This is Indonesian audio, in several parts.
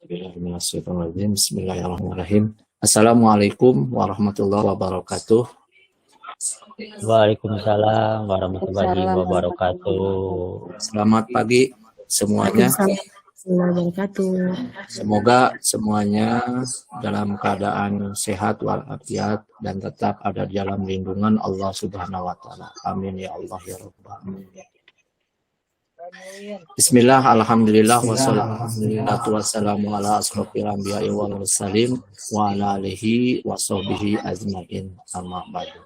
Bismillahirrahmanirrahim. Assalamualaikum warahmatullahi wabarakatuh. Waalaikumsalam warahmatullahi wabarakatuh. Selamat pagi semuanya. Semoga semuanya dalam keadaan sehat walafiat dan tetap ada di dalam lindungan Allah Subhanahu wa taala. Amin ya Allah ya Rabbal alamin. Bismillah, alhamdulillah, wassalatu wassalamu ala asrofil anbiya'i wal mursalin wa ala alihi wa sahbihi ajma'in, amma ba'du.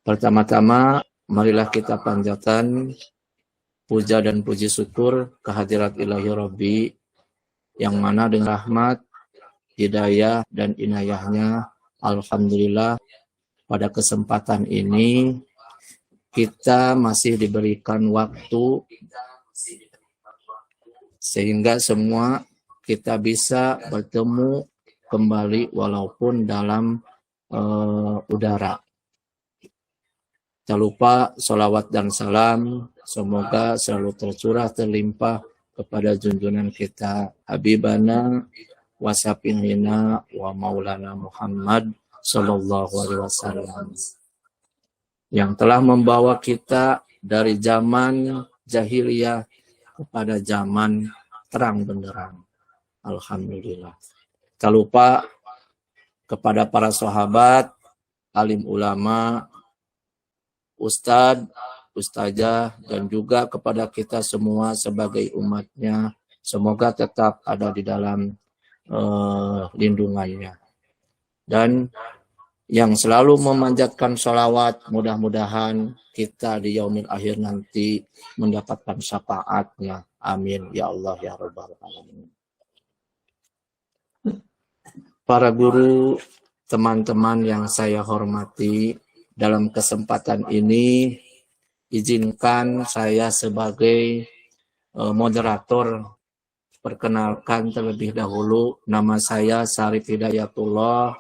Pertama-tama, marilah kita panjatkan puja dan puji syukur kehadirat ilahi Rabbi yang mana dengan rahmat, hidayah, dan inayahnya, alhamdulillah pada kesempatan ini kita masih diberikan waktu sehingga semua kita bisa bertemu kembali walaupun dalam udara. Tak lupa sholawat dan salam semoga selalu tercurah terlimpah kepada junjungan kita Habibana wasapinina wa maulana Muhammad sallallahu alaihi wasallam yang telah membawa kita dari zaman jahiliyah kepada zaman terang benderang. Alhamdulillah. Tak lupa kepada para sahabat, alim ulama, ustadz, ustazah, dan juga kepada kita semua sebagai umatnya. Semoga tetap ada di dalam lindungannya. Dan yang selalu memanjatkan sholawat, mudah-mudahan kita di yaumil akhir nanti mendapatkan syafaatnya. Amin ya Allah ya Rabbal alamin. Para guru, teman-teman yang saya hormati, dalam kesempatan ini izinkan saya sebagai moderator perkenalkan terlebih dahulu, nama saya Syarif Hidayatullah,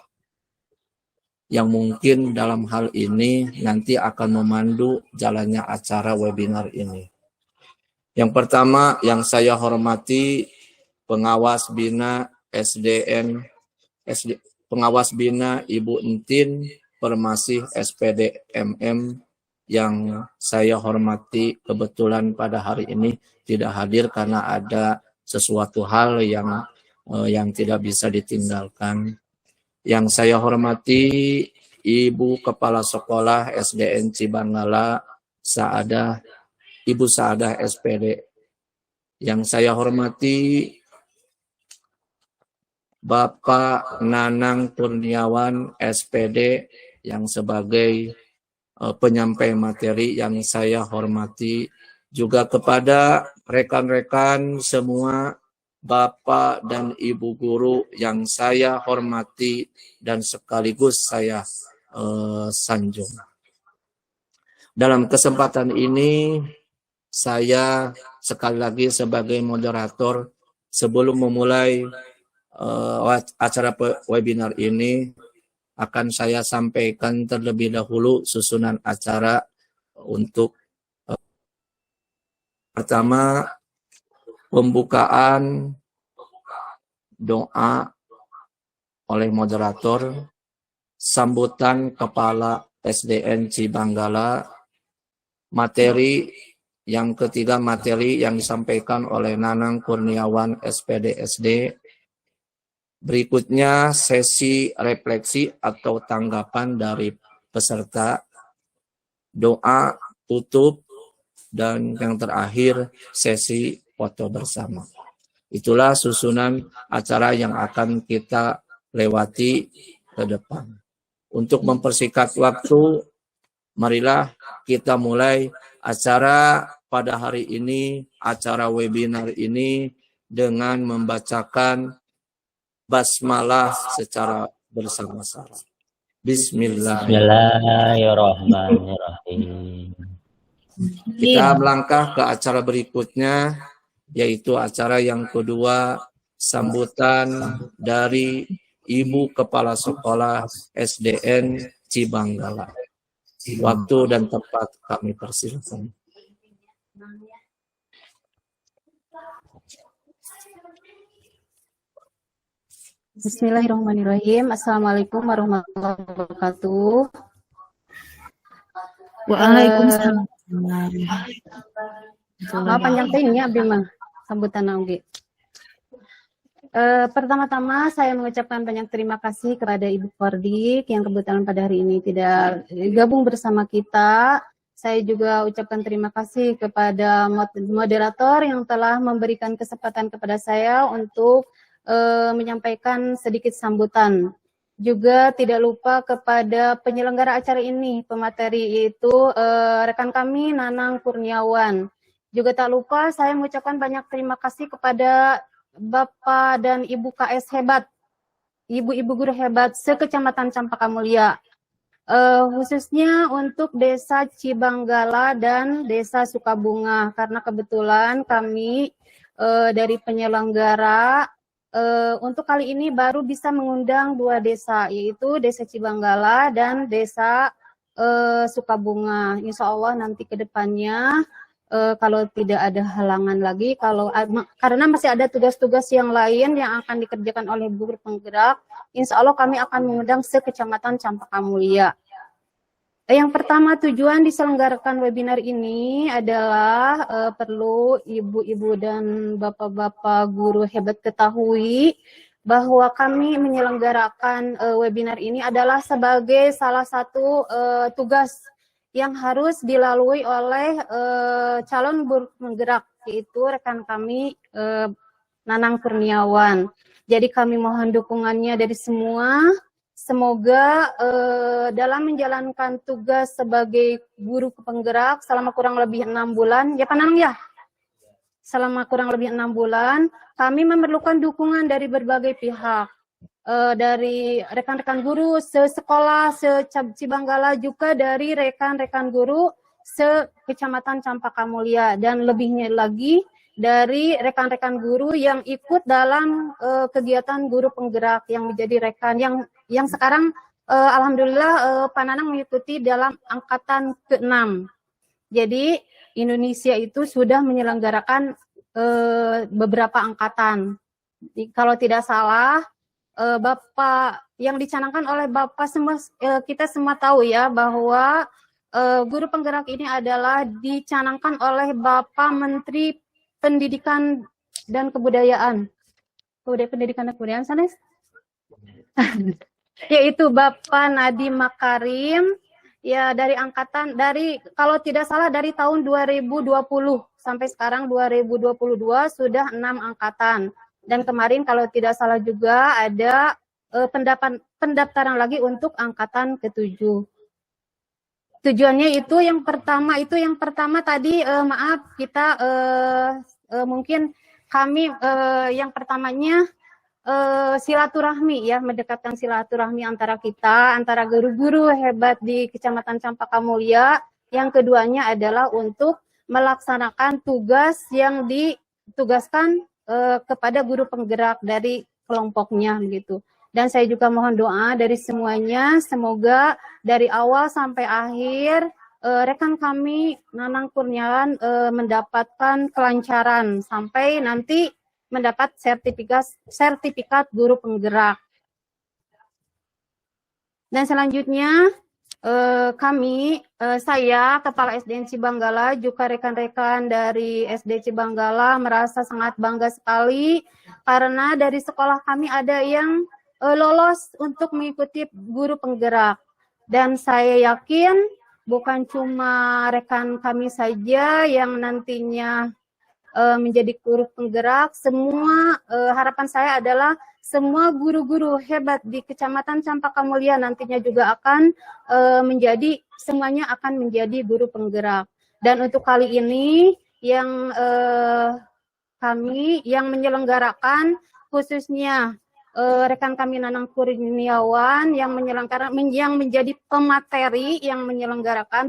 yang mungkin dalam hal ini nanti akan memandu jalannya acara webinar ini. Yang pertama yang saya hormati pengawas bina pengawas bina Ibu Entin Permasih SPD MM yang saya hormati, kebetulan pada hari ini tidak hadir karena ada sesuatu hal yang tidak bisa ditinggalkan. Yang saya hormati Ibu Kepala Sekolah SDN Cibanggala, Ibu Saadah SPD. Yang saya hormati Bapak Nanang Kurniawan SPD yang sebagai penyampai materi yang saya hormati. Juga kepada rekan-rekan semua, Bapak dan Ibu guru yang saya hormati dan sekaligus saya sanjung. Dalam kesempatan ini, saya sekali lagi sebagai moderator, sebelum memulai acara webinar ini, akan saya sampaikan terlebih dahulu susunan acara untuk pertama, pembukaan doa oleh moderator, sambutan Kepala SDN Cibanggala, materi yang ketiga, materi yang disampaikan oleh Nanang Kurniawan SPD SD. Berikutnya sesi refleksi atau tanggapan dari peserta, doa tutup, dan yang terakhir sesi foto bersama. Itulah susunan acara yang akan kita lewati ke depan. Untuk mempersingkat waktu, marilah kita mulai acara pada hari ini, acara webinar ini dengan membacakan basmalah secara bersama-sama. Bismillahirrahmanirrahim. Kita melangkah ke acara berikutnya, yaitu acara yang kedua, sambutan dari Ibu Kepala Sekolah SDN Cibanggala. Waktu dan tempat kami persilakan. Bismillahirrahmanirrahim. Assalamualaikum warahmatullahi wabarakatuh. Waalaikumsalam. Panjang teh ini abdi mah sambutan oge. Pertama-tama saya mengucapkan banyak terima kasih kepada Ibu Kordik yang kebetulan pada hari ini tidak gabung bersama kita. Saya juga ucapkan terima kasih kepada moderator yang telah memberikan kesempatan kepada saya untuk menyampaikan sedikit sambutan. Juga tidak lupa kepada penyelenggara acara ini, pemateri itu rekan kami Nanang Kurniawan. Juga tak lupa saya mengucapkan banyak terima kasih kepada Bapak dan Ibu KS hebat, Ibu-Ibu guru hebat sekecamatan Campaka Mulia. Khususnya untuk Desa Cibanggala dan Desa Sukabunga, karena kebetulan kami dari penyelenggara untuk kali ini baru bisa mengundang 2 desa, yaitu Desa Cibanggala dan Desa Sukabunga. Insya Allah nanti ke depannya kalau tidak ada halangan lagi, karena masih ada tugas-tugas yang lain yang akan dikerjakan oleh guru penggerak, insya Allah kami akan mengundang sekecamatan Campaka Mulia. Yang pertama, tujuan diselenggarakan webinar ini adalah perlu ibu-ibu dan bapak-bapak guru hebat ketahui bahwa kami menyelenggarakan webinar ini adalah sebagai salah satu tugas yang harus dilalui oleh calon guru penggerak, yaitu rekan kami Nanang Kurniawan. Jadi kami mohon dukungannya dari semua. Semoga dalam menjalankan tugas sebagai guru penggerak selama kurang lebih 6 bulan, ya Pak Nanang ya? Selama kurang lebih 6 bulan, kami memerlukan dukungan dari berbagai pihak. Dari rekan-rekan guru sekolah Cibanggala, juga dari rekan-rekan guru sekecamatan Campaka Mulia, dan lebihnya lagi dari rekan-rekan guru yang ikut dalam kegiatan guru penggerak yang menjadi rekan yang sekarang alhamdulillah Pak Nanang mengikuti dalam angkatan ke-6. Jadi Indonesia itu sudah menyelenggarakan beberapa angkatan. Kalau tidak salah, Bapak yang dicanangkan oleh Bapak semua, kita semua tahu ya bahwa guru penggerak ini adalah dicanangkan oleh Bapak Menteri Pendidikan dan Kebudayaan. Pendidikan dan Kebudayaan, Sanes? Yaitu Bapak Nadiem Makarim, ya dari kalau tidak salah dari tahun 2020 sampai sekarang 2022 sudah 6 angkatan. Dan kemarin kalau tidak salah juga ada pendaftaran lagi untuk angkatan ke-7. Tujuannya itu yang pertama tadi maaf kita mungkin kami yang pertamanya silaturahmi ya, mendekatkan silaturahmi antara guru-guru hebat di Kecamatan Campaka Mulia. Yang keduanya adalah untuk melaksanakan tugas yang ditugaskan kepada guru penggerak dari kelompoknya gitu. Dan saya juga mohon doa dari semuanya, semoga dari awal sampai akhir rekan kami Nanang Kurniawan mendapatkan kelancaran sampai nanti mendapat sertifikat guru penggerak. Dan selanjutnya saya Kepala SDN Cibanggala, juga rekan-rekan dari SD Cibanggala merasa sangat bangga sekali karena dari sekolah kami ada yang lolos untuk mengikuti guru penggerak. Dan saya yakin bukan cuma rekan kami saja yang nantinya menjadi guru penggerak, semua harapan saya adalah semua guru-guru hebat di Kecamatan Campaka Mulia nantinya juga akan semuanya akan menjadi guru penggerak. Dan untuk kali ini yang kami yang menyelenggarakan, khususnya rekan kami Nanang Kurniawan yang menjadi pemateri yang menyelenggarakan,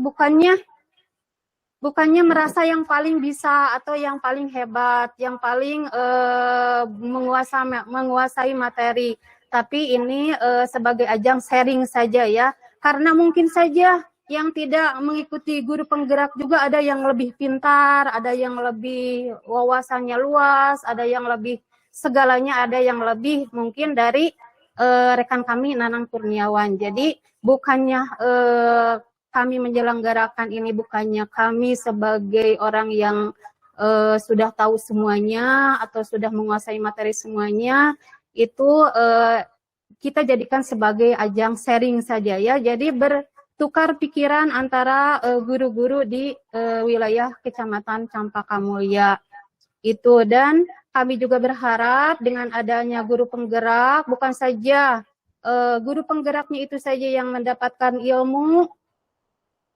bukannya merasa yang paling bisa atau yang paling hebat, yang paling menguasai materi, tapi ini sebagai ajang sharing saja ya, karena mungkin saja yang tidak mengikuti guru penggerak juga ada yang lebih pintar, ada yang lebih wawasannya luas, ada yang lebih segalanya ada yang lebih mungkin dari rekan kami Nanang Kurniawan. Jadi bukannya kami menyelenggarakan ini, bukannya kami sebagai orang yang sudah tahu semuanya atau sudah menguasai materi semuanya, itu kita jadikan sebagai ajang sharing saja ya. Jadi bertukar pikiran antara guru-guru di wilayah Kecamatan Campaka Mulya itu. Dan kami juga berharap dengan adanya guru penggerak, bukan saja guru penggeraknya itu saja yang mendapatkan ilmu,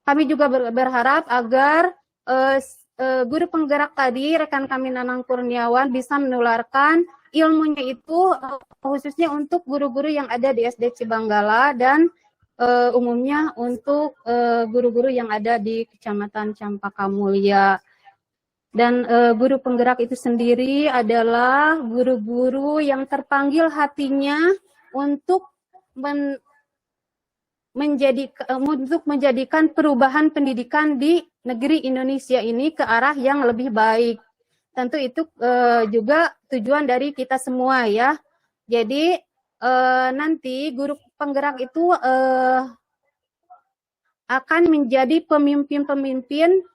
kami juga berharap agar guru penggerak tadi, rekan kami Nanang Kurniawan, bisa menularkan ilmunya itu khususnya untuk guru-guru yang ada di SD Cibanggala dan umumnya untuk guru-guru yang ada di Kecamatan Campaka Mulya. Dan guru penggerak itu sendiri adalah guru-guru yang terpanggil hatinya untuk menjadikan perubahan pendidikan di negeri Indonesia ini ke arah yang lebih baik. Tentu itu juga tujuan dari kita semua ya. Jadi nanti guru penggerak itu akan menjadi pemimpin-pemimpin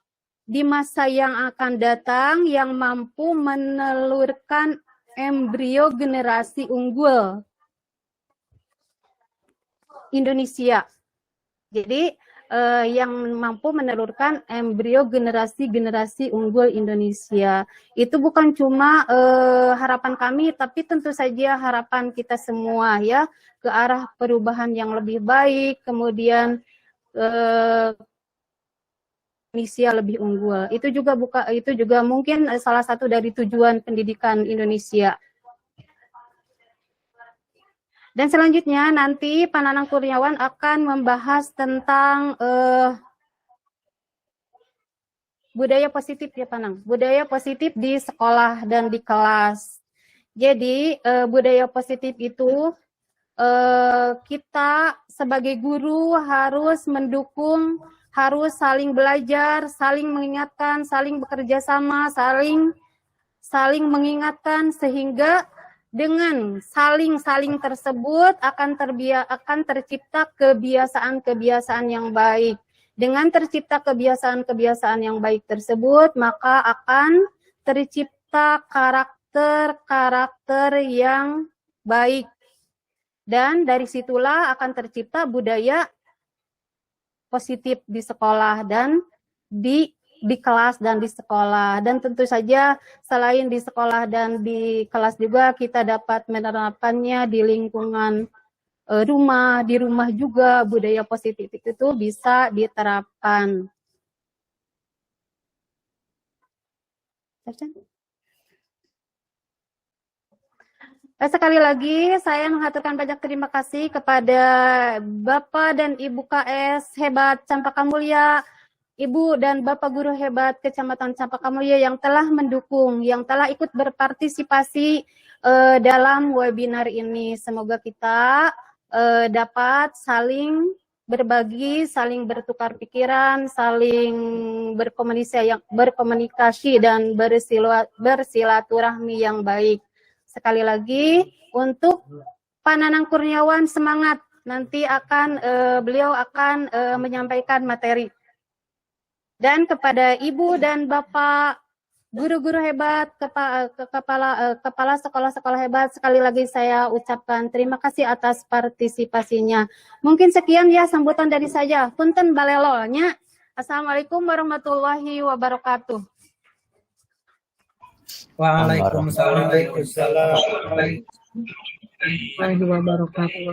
di masa yang akan datang yang mampu menelurkan embrio generasi unggul Indonesia. Jadi yang mampu menelurkan embrio generasi unggul Indonesia. Itu bukan cuma harapan kami, tapi tentu saja harapan kita semua ya, ke arah perubahan yang lebih baik, kemudian Indonesia lebih unggul. Itu juga mungkin salah satu dari tujuan pendidikan Indonesia. Dan selanjutnya nanti Pak Nanang Kurniawan akan membahas tentang budaya positif ya Pak Nang. Budaya positif di sekolah dan di kelas. Jadi budaya positif itu kita sebagai guru harus mendukung, harus saling belajar, saling mengingatkan, saling bekerja sama, saling mengingatkan, sehingga dengan saling tersebut akan tercipta kebiasaan-kebiasaan yang baik. Dengan tercipta kebiasaan-kebiasaan yang baik tersebut, maka akan tercipta karakter yang baik. Dan dari situlah akan tercipta budaya positif di sekolah dan di kelas dan di sekolah. Dan tentu saja selain di sekolah dan di kelas juga kita dapat menerapkannya di lingkungan rumah, di rumah juga budaya positif itu bisa diterapkan. Sekali lagi saya mengaturkan banyak terima kasih kepada Bapak dan Ibu KS hebat Campaka Mulya, Ibu dan Bapak guru hebat Kecamatan Campaka Mulya yang telah mendukung, yang telah ikut berpartisipasi dalam webinar ini. Semoga kita dapat saling berbagi, saling bertukar pikiran, saling berkomunikasi dan bersilaturahmi yang baik. Sekali lagi untuk Pak Nanang Kurniawan semangat, nanti beliau akan menyampaikan materi. Dan kepada Ibu dan Bapak guru-guru hebat, kepala sekolah-sekolah hebat, sekali lagi saya ucapkan terima kasih atas partisipasinya. Mungkin sekian ya sambutan dari saya. Punten balelolnya. Assalamualaikum warahmatullahi wabarakatuh. Waalaikumsalam warahmatullahi wabarakatuh.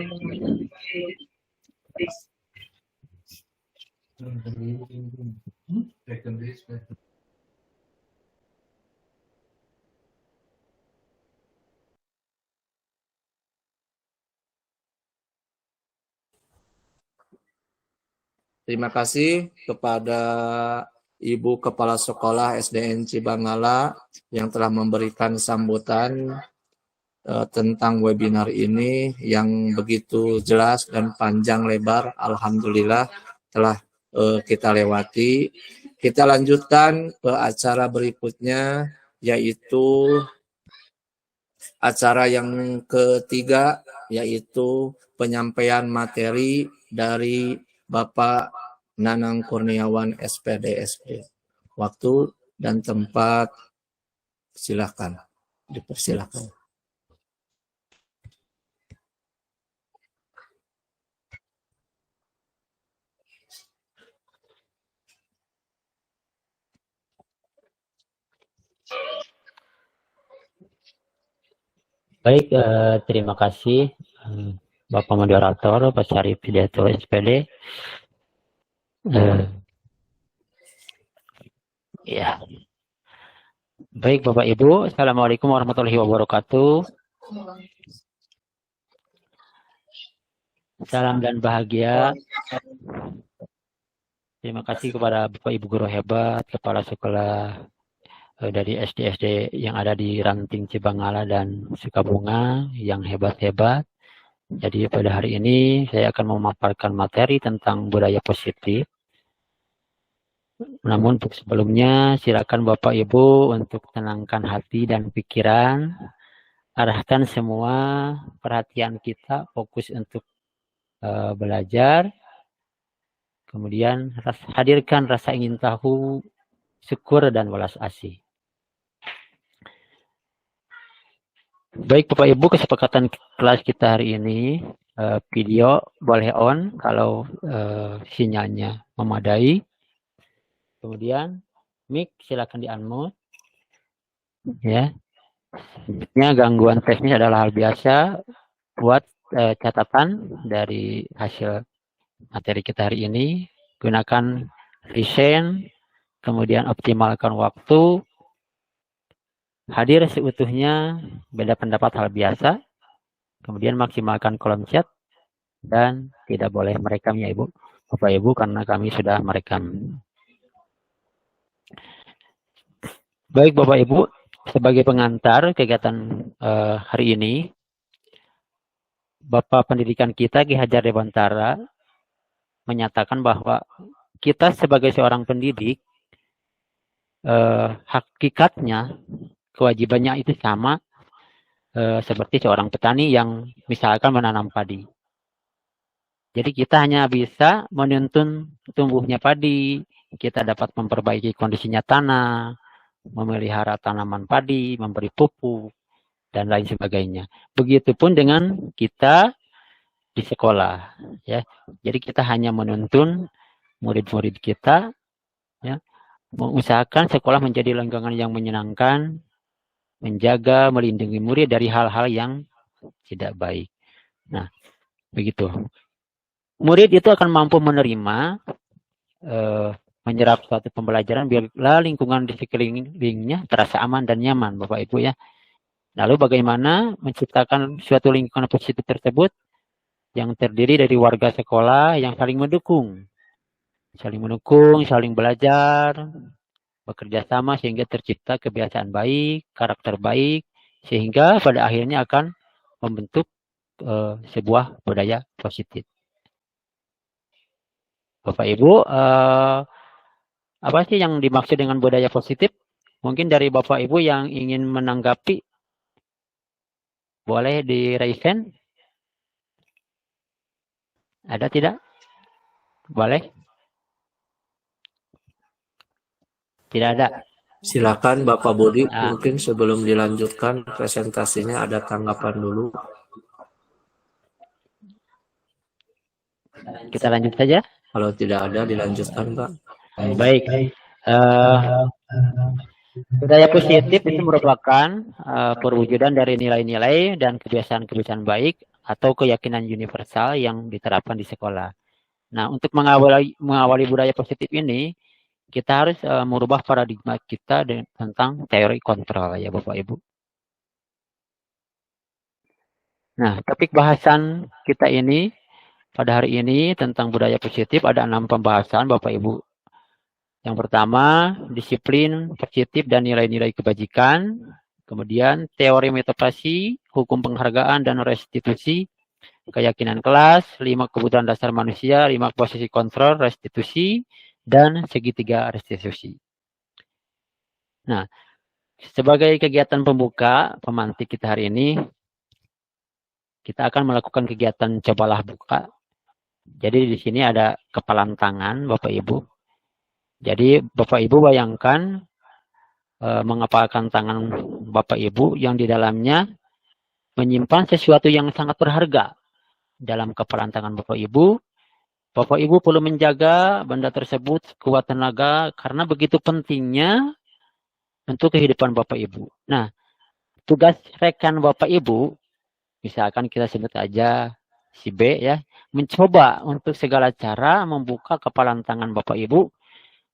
Terima kasih kepada Ibu Kepala Sekolah SDN Cibanggala yang telah memberikan sambutan tentang webinar ini yang begitu jelas dan panjang lebar. Alhamdulillah telah kita lewati. Kita lanjutkan ke acara berikutnya, yaitu acara yang ketiga yaitu penyampaian materi dari Bapak Nanang Kurniawan SPD SD. Waktu dan tempat silakan, dipersilakan. Baik, terima kasih Bapak Moderator, Pak Syarif Hidayatullah SPD. Ya, baik Bapak Ibu, Assalamualaikum warahmatullahi wabarakatuh. Salam dan bahagia. Terima kasih kepada Bapak Ibu guru hebat, kepala sekolah dari SD-SD yang ada di Ranting Cibangala dan Sukabunga yang hebat-hebat. Jadi pada hari ini saya akan memaparkan materi tentang budaya positif. Namun untuk sebelumnya silakan Bapak Ibu untuk tenangkan hati dan pikiran. Arahkan semua perhatian kita fokus untuk belajar. Kemudian hadirkan rasa ingin tahu, syukur dan welas asih. Baik Bapak Ibu, kesepakatan kelas kita hari ini video boleh on kalau sinyalnya memadai. Kemudian mic silakan di-unmute. Ya. Sebenarnya gangguan teknis adalah hal biasa. Buat catatan dari hasil materi kita hari ini. Gunakan resend, kemudian optimalkan waktu. Hadir seutuhnya, beda pendapat hal biasa. Kemudian maksimalkan kolom chat. Dan tidak boleh merekam ya Ibu, Bapak Ibu, karena kami sudah merekam. Baik Bapak Ibu, sebagai pengantar kegiatan hari ini, Bapak Pendidikan kita Ki Hajar Dewantara menyatakan bahwa kita sebagai seorang pendidik, hakikatnya kewajibannya itu sama seperti seorang petani yang misalkan menanam padi. Jadi kita hanya bisa menuntun tumbuhnya padi, kita dapat memperbaiki kondisinya tanah, memelihara tanaman padi, memberi pupuk, dan lain sebagainya. Begitupun dengan kita di sekolah. Ya. Jadi kita hanya menuntun murid-murid kita, ya, mengusahakan sekolah menjadi lingkungan yang menyenangkan, menjaga, melindungi murid dari hal-hal yang tidak baik. Nah, begitu. Murid itu akan mampu menerima, menyerap suatu pembelajaran bila lingkungan di sekelilingnya terasa aman dan nyaman, Bapak Ibu ya. Lalu bagaimana menciptakan suatu lingkungan positif tersebut yang terdiri dari warga sekolah yang saling mendukung, saling belajar, bekerja sama sehingga tercipta kebiasaan baik, karakter baik, sehingga pada akhirnya akan membentuk sebuah budaya positif. Bapak Ibu, apa sih yang dimaksud dengan budaya positif? Mungkin dari Bapak Ibu yang ingin menanggapi, boleh di-raise hand? Ada tidak? Boleh? Tidak ada. Silakan Bapak Budi, mungkin sebelum dilanjutkan presentasinya ada tanggapan dulu. Kita lanjut saja. Kalau tidak ada, dilanjutkan Pak. Baik. Budaya positif itu merupakan perwujudan dari nilai-nilai dan kebiasaan-kebiasaan baik atau keyakinan universal yang diterapkan di sekolah. Nah, untuk mengawali budaya positif ini, kita harus merubah paradigma kita tentang teori kontrol ya Bapak Ibu. Nah, topik bahasan kita ini pada hari ini tentang budaya positif ada 6 pembahasan Bapak Ibu. Yang pertama, disiplin positif dan nilai-nilai kebajikan. Kemudian teori metodologi, hukum penghargaan dan restitusi, keyakinan kelas, 5 kebutuhan dasar manusia, 5 posisi kontrol, restitusi, dan segitiga restitusi. Nah, Sebagai kegiatan pembuka pemantik kita hari ini, kita akan melakukan kegiatan cobalah buka. Jadi di sini ada kepalan tangan Bapak Ibu. Jadi Bapak Ibu bayangkan mengepalkan tangan Bapak Ibu yang di dalamnya menyimpan sesuatu yang sangat berharga dalam kepalan tangan Bapak Ibu. Bapak Ibu perlu menjaga benda tersebut kuat tenaga karena begitu pentingnya untuk kehidupan Bapak Ibu. Nah, tugas rekan Bapak Ibu, misalkan kita sebut aja si B ya, mencoba untuk segala cara membuka kepalan tangan Bapak Ibu.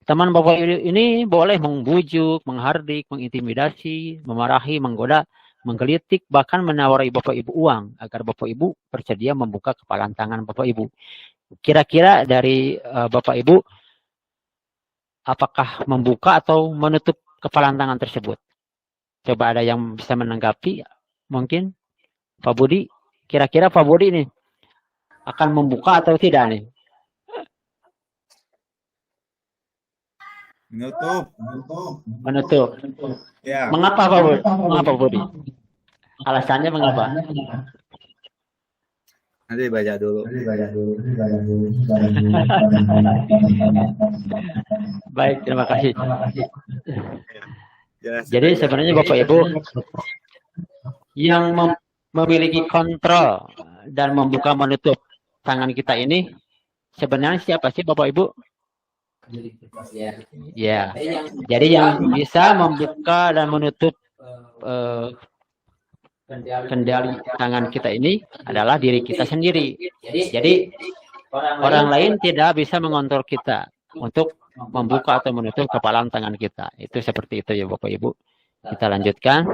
Teman Bapak Ibu ini boleh membujuk, menghardik, mengintimidasi, memarahi, menggoda, menggelitik, bahkan menawari Bapak Ibu uang agar Bapak Ibu bersedia membuka kepalan tangan Bapak Ibu. Kira-kira dari Bapak Ibu, apakah membuka atau menutup kepalan tangan tersebut? Coba ada yang bisa menanggapi, mungkin Pak Budi. Kira-kira Pak Budi nih akan membuka atau tidak nih? Menutup. Ya. Mengapa Pak Budi? Mengapa Pak Budi? Alasannya mengapa? Nanti baca dulu. Baik, terima kasih. Jelas. Jadi sebenarnya Bapak Ibu yang memiliki kontrol dan membuka menutup tangan kita ini sebenarnya siapa sih Bapak Ibu? Ya. Jadi yang bisa membuka dan menutup kendali tangan kita ini adalah diri kita sendiri. Jadi orang lain tidak bisa mengontrol kita untuk membuka atau menutup kepalan tangan kita. Itu seperti itu ya Bapak Ibu. Kita lanjutkan.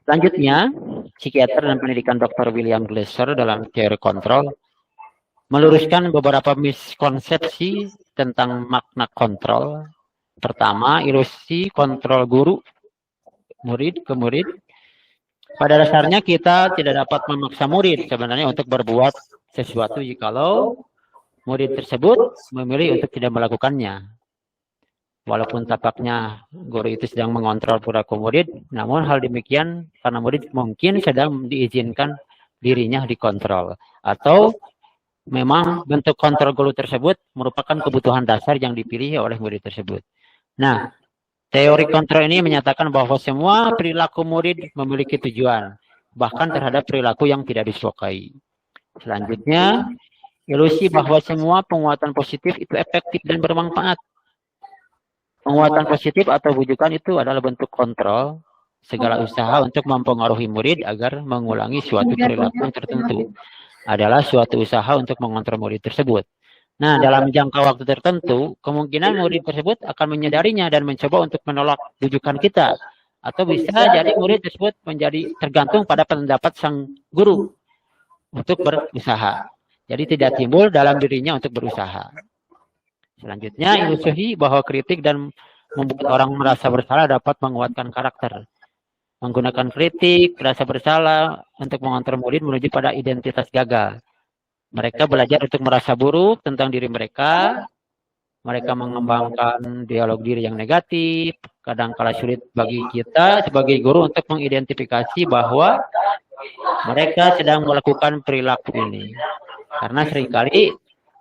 Selanjutnya, psikiater dan pendidikan Dr. William Glasser dalam teori kontrol meluruskan beberapa miskonsepsi tentang makna kontrol. Pertama, ilusi kontrol guru murid ke murid. Pada dasarnya kita tidak dapat memaksa murid sebenarnya untuk berbuat sesuatu jikalau murid tersebut memilih untuk tidak melakukannya. Walaupun tampaknya guru itu sedang mengontrol perilaku murid, namun hal demikian karena murid mungkin sedang diizinkan dirinya dikontrol. Atau memang bentuk kontrol guru tersebut merupakan kebutuhan dasar yang dipilih oleh murid tersebut. Nah, teori kontrol ini menyatakan bahwa semua perilaku murid memiliki tujuan, bahkan terhadap perilaku yang tidak disukai. Selanjutnya, ilusi bahwa semua penguatan positif itu efektif dan bermanfaat. Penguatan positif atau bujukan itu adalah bentuk kontrol segala usaha untuk mempengaruhi murid agar mengulangi suatu perilaku tertentu. Adalah suatu usaha untuk mengontrol murid tersebut. Nah, dalam jangka waktu tertentu, kemungkinan murid tersebut akan menyadarinya dan mencoba untuk menolak bujukan kita. Atau bisa jadi murid tersebut menjadi tergantung pada pendapat sang guru untuk berusaha. Jadi tidak timbul dalam dirinya untuk berusaha. Selanjutnya, ilusi bahwa kritik dan membuat orang merasa bersalah dapat menguatkan karakter. Menggunakan kritik, rasa bersalah untuk mengontrol murid menuju pada identitas gagal. Mereka belajar untuk merasa buruk tentang diri mereka. Mereka mengembangkan dialog diri yang negatif. Kadang-kala sulit bagi kita sebagai guru untuk mengidentifikasi bahwa mereka sedang melakukan perilaku ini. Karena seringkali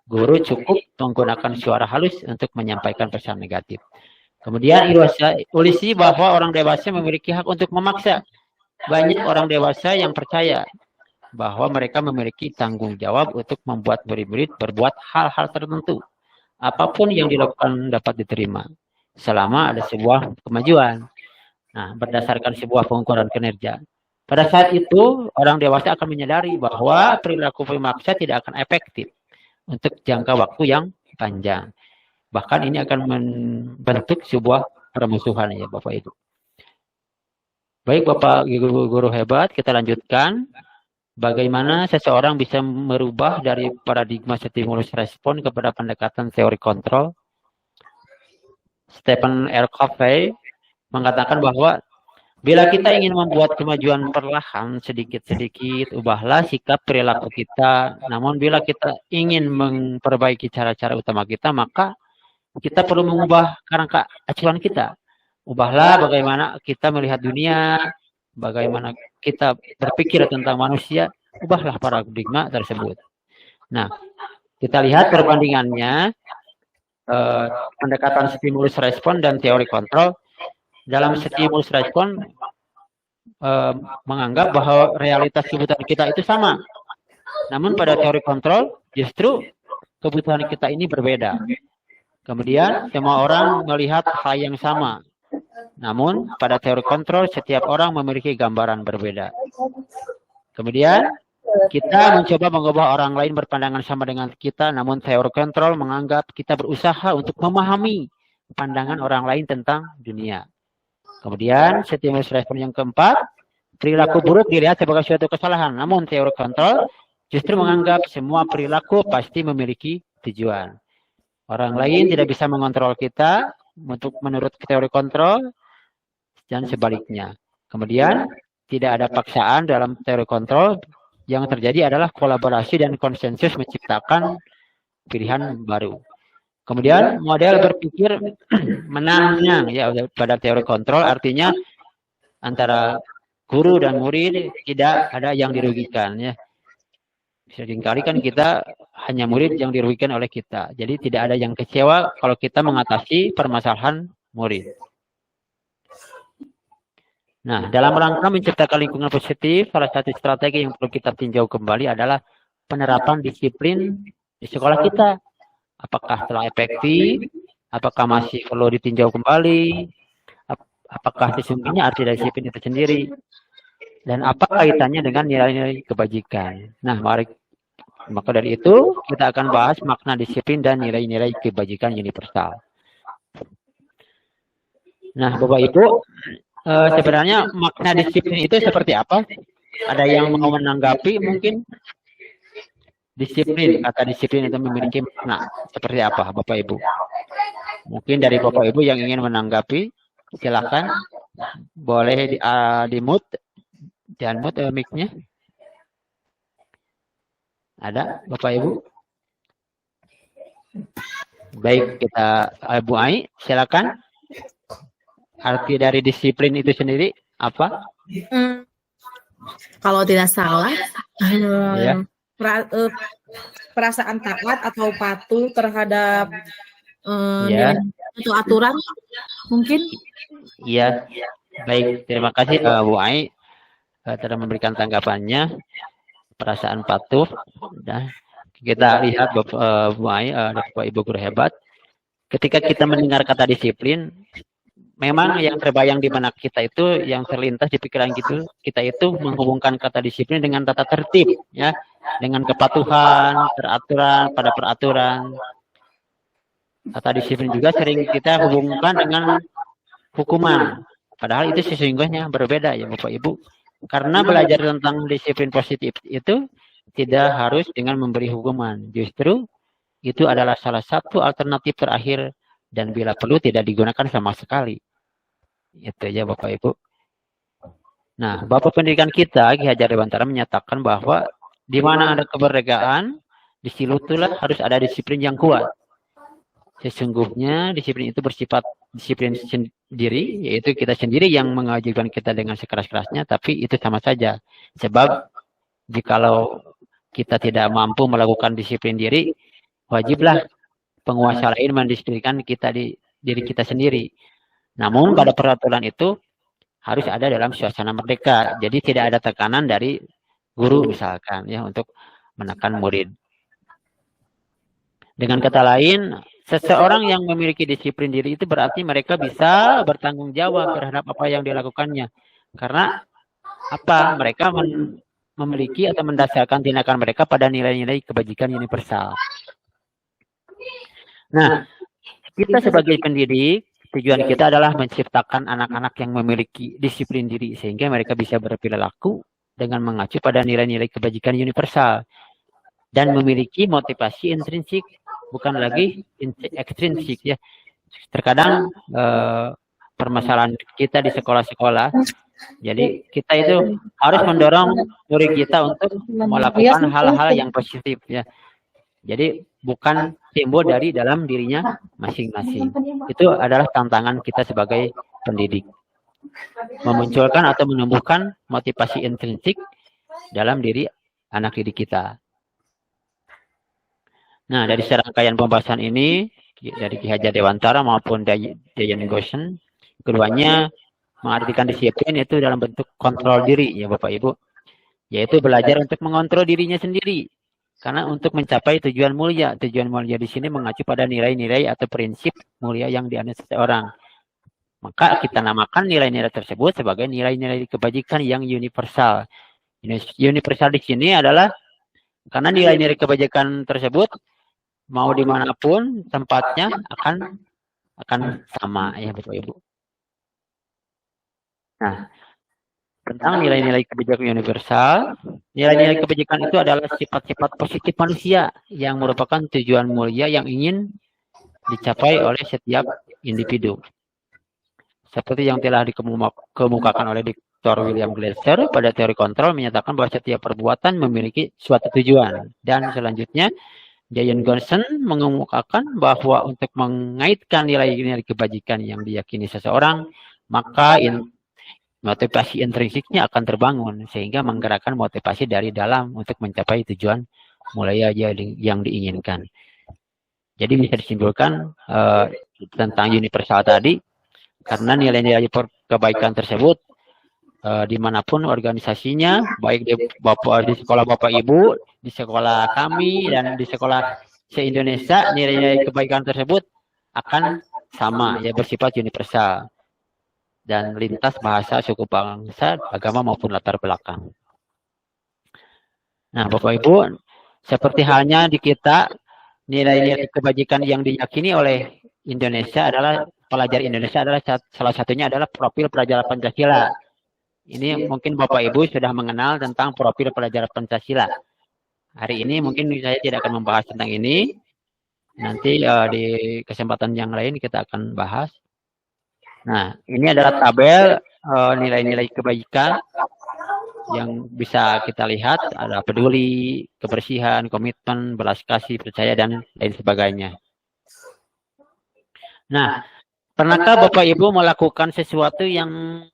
guru cukup menggunakan suara halus untuk menyampaikan pesan negatif. Kemudian ilusi bahwa orang dewasa memiliki hak untuk memaksa. Banyak orang dewasa yang percaya bahwa mereka memiliki tanggung jawab untuk membuat murid-murid berbuat hal-hal tertentu. Apapun yang dilakukan dapat diterima selama ada sebuah kemajuan. Nah, berdasarkan sebuah pengukuran kinerja. Pada saat itu, orang dewasa akan menyadari bahwa perilaku pemaksa tidak akan efektif untuk jangka waktu yang panjang. Bahkan ini akan membentuk sebuah permusuhan ya Bapak Ibu. Baik Bapak guru hebat, kita lanjutkan. Bagaimana seseorang bisa merubah dari paradigma stimulus respon kepada pendekatan teori kontrol? Stephen R. Covey mengatakan bahwa bila kita ingin membuat kemajuan perlahan sedikit-sedikit, ubahlah sikap perilaku kita. Namun bila kita ingin memperbaiki cara-cara utama kita, maka kita perlu mengubah kerangka acuan kita. Ubahlah bagaimana kita melihat dunia, bagaimana kita berpikir tentang manusia, ubahlah paradigma tersebut. Nah, kita lihat perbandingannya pendekatan stimulus respon dan teori kontrol. Dalam stimulus respon menganggap bahwa realitas kebutuhan kita itu sama. Namun pada teori kontrol justru kebutuhan kita ini berbeda. Kemudian semua orang melihat hal yang sama. Namun pada teori kontrol setiap orang memiliki gambaran berbeda. Kemudian kita mencoba mengubah orang lain berpandangan sama dengan kita, namun teori kontrol menganggap kita berusaha untuk memahami pandangan orang lain tentang dunia. Kemudian stimulus respon yang keempat, perilaku buruk dilihat sebagai suatu kesalahan, namun teori kontrol justru menganggap semua perilaku pasti memiliki tujuan. Orang lain tidak bisa mengontrol kita menurut teori kontrol dan sebaliknya. Kemudian tidak ada paksaan dalam teori kontrol. Yang terjadi adalah kolaborasi dan konsensus menciptakan pilihan baru. Kemudian model berpikir menang-menang ya pada teori kontrol, artinya antara guru dan murid tidak ada yang dirugikan ya. Seringkali kan kita hanya murid yang dirugikan oleh kita. Jadi tidak ada yang kecewa kalau kita mengatasi permasalahan murid. Nah, dalam rangka menciptakan lingkungan positif, salah satu strategi yang perlu kita tinjau kembali adalah penerapan disiplin di sekolah kita. Apakah telah efektif? Apakah masih perlu ditinjau kembali? Apakah sesungguhnya arti disiplin itu sendiri? Dan apa kaitannya dengan nilai-nilai kebajikan? Nah, maka dari itu kita akan bahas makna disiplin dan nilai-nilai kebajikan universal. Nah, Bapak Ibu, sebenarnya makna disiplin itu seperti apa? Ada yang mau menanggapi mungkin? Disiplin, kata disiplin itu memiliki makna seperti apa, Bapak Ibu? Mungkin dari Bapak Ibu yang ingin menanggapi, silakan. Boleh di-mute, di-unmute mic-nya. Ada, Bapak Ibu? Baik, kita Bu Ai, silakan. Arti dari disiplin itu sendiri apa? Kalau tidak salah, Ya. perasaan taat atau patuh terhadap Ya. itu aturan mungkin. Iya. Baik, terima kasih Bu Ai telah memberikan tanggapannya. Perasaan patuh. Nah, kita lihat Bu Ai, Bapak Ibu guru hebat. Ketika kita mendengar kata disiplin, memang yang terbayang di benak kita itu, yang terlintas di pikiran kita itu menghubungkan kata disiplin dengan tata tertib, ya, dengan kepatuhan, teraturan pada peraturan. Kata disiplin juga sering kita hubungkan dengan hukuman, padahal itu sesungguhnya berbeda ya Bapak Ibu. Karena belajar tentang disiplin positif itu tidak harus dengan memberi hukuman, justru itu adalah salah satu alternatif terakhir dan bila perlu tidak digunakan sama sekali. Itu ya Bapak Ibu. Nah, Bapak Pendidikan kita, Ki Hajar Dewantara menyatakan bahwa di mana ada kemerdekaan, di situlah harus ada disiplin yang kuat. Sesungguhnya disiplin itu bersifat disiplin sendiri, yaitu kita sendiri yang mengajibkan kita dengan sekeras-kerasnya, tapi itu sama saja. Sebab jikalau kita tidak mampu melakukan disiplin diri, wajiblah penguasa lain mendisiplinkan kita di diri kita sendiri. Namun pada peraturan itu harus ada dalam suasana merdeka. Jadi tidak ada tekanan dari guru misalkan ya untuk menekan murid. Dengan kata lain, seseorang yang memiliki disiplin diri itu berarti mereka bisa bertanggung jawab terhadap apa yang dilakukannya. Karena apa? Mereka memiliki atau mendasarkan tindakan mereka pada nilai-nilai kebajikan universal. Nah, kita sebagai pendidik, tujuan kita adalah menciptakan anak-anak yang memiliki disiplin diri sehingga mereka bisa berperilaku dengan mengacu pada nilai-nilai kebajikan universal dan memiliki motivasi intrinsik, bukan lagi ekstrinsik ya. Terkadang permasalahan kita di sekolah-sekolah, jadi kita itu harus mendorong murid kita untuk melakukan hal-hal yang positif ya. Jadi bukan timbul dari dalam dirinya masing-masing. Itu adalah tantangan kita sebagai pendidik. Memunculkan atau menumbuhkan motivasi intrinsik dalam diri anak didik kita. Nah, dari serangkaian pembahasan ini, dari Ki Hajar Dewantara maupun Dayan Goshen, keduanya mengartikan disiplin itu dalam bentuk kontrol diri, ya Bapak Ibu. Yaitu belajar untuk mengontrol dirinya sendiri. Karena untuk mencapai tujuan mulia di sini mengacu pada nilai-nilai atau prinsip mulia yang dianut seseorang. Maka kita namakan nilai-nilai tersebut sebagai nilai-nilai kebajikan yang universal. Universal di sini adalah karena nilai-nilai kebajikan tersebut mau dimanapun tempatnya akan sama, ya Bapak Ibu. Nah, tentang nilai-nilai kebijakan universal, nilai-nilai kebijakan itu adalah sifat-sifat positif manusia yang merupakan tujuan mulia yang ingin dicapai oleh setiap individu. Seperti yang telah dikemukakan oleh Dr. William Glasser pada teori kontrol menyatakan bahwa setiap perbuatan memiliki suatu tujuan. Dan selanjutnya, Dayan Goshen mengemukakan bahwa untuk mengaitkan nilai-nilai kebajikan yang diyakini seseorang, maka motivasi intrinsiknya akan terbangun sehingga menggerakkan motivasi dari dalam untuk mencapai tujuan mulia yang diinginkan. Jadi bisa disimpulkan tentang universal tadi, karena nilai-nilai kebaikan tersebut dimanapun organisasinya, baik di sekolah Bapak Ibu, di sekolah kami, dan di sekolah se-Indonesia, nilai-nilai kebaikan tersebut akan sama, ya bersifat universal dan lintas bahasa, suku bangsa, agama maupun latar belakang. Nah, Bapak Ibu, seperti halnya di kita, nilai-nilai kebajikan yang diyakini oleh Indonesia adalah pelajar Indonesia adalah salah satunya adalah profil pelajar Pancasila. Ini mungkin Bapak Ibu sudah mengenal tentang profil pelajar Pancasila. Hari ini mungkin saya tidak akan membahas tentang ini. Nanti di kesempatan yang lain kita akan bahas. Nah, ini adalah tabel nilai-nilai kebaikan yang bisa kita lihat. Ada peduli, kebersihan, komitmen, belas kasih, percaya, dan lain sebagainya. Nah, pernahkah Bapak Ibu melakukan sesuatu yang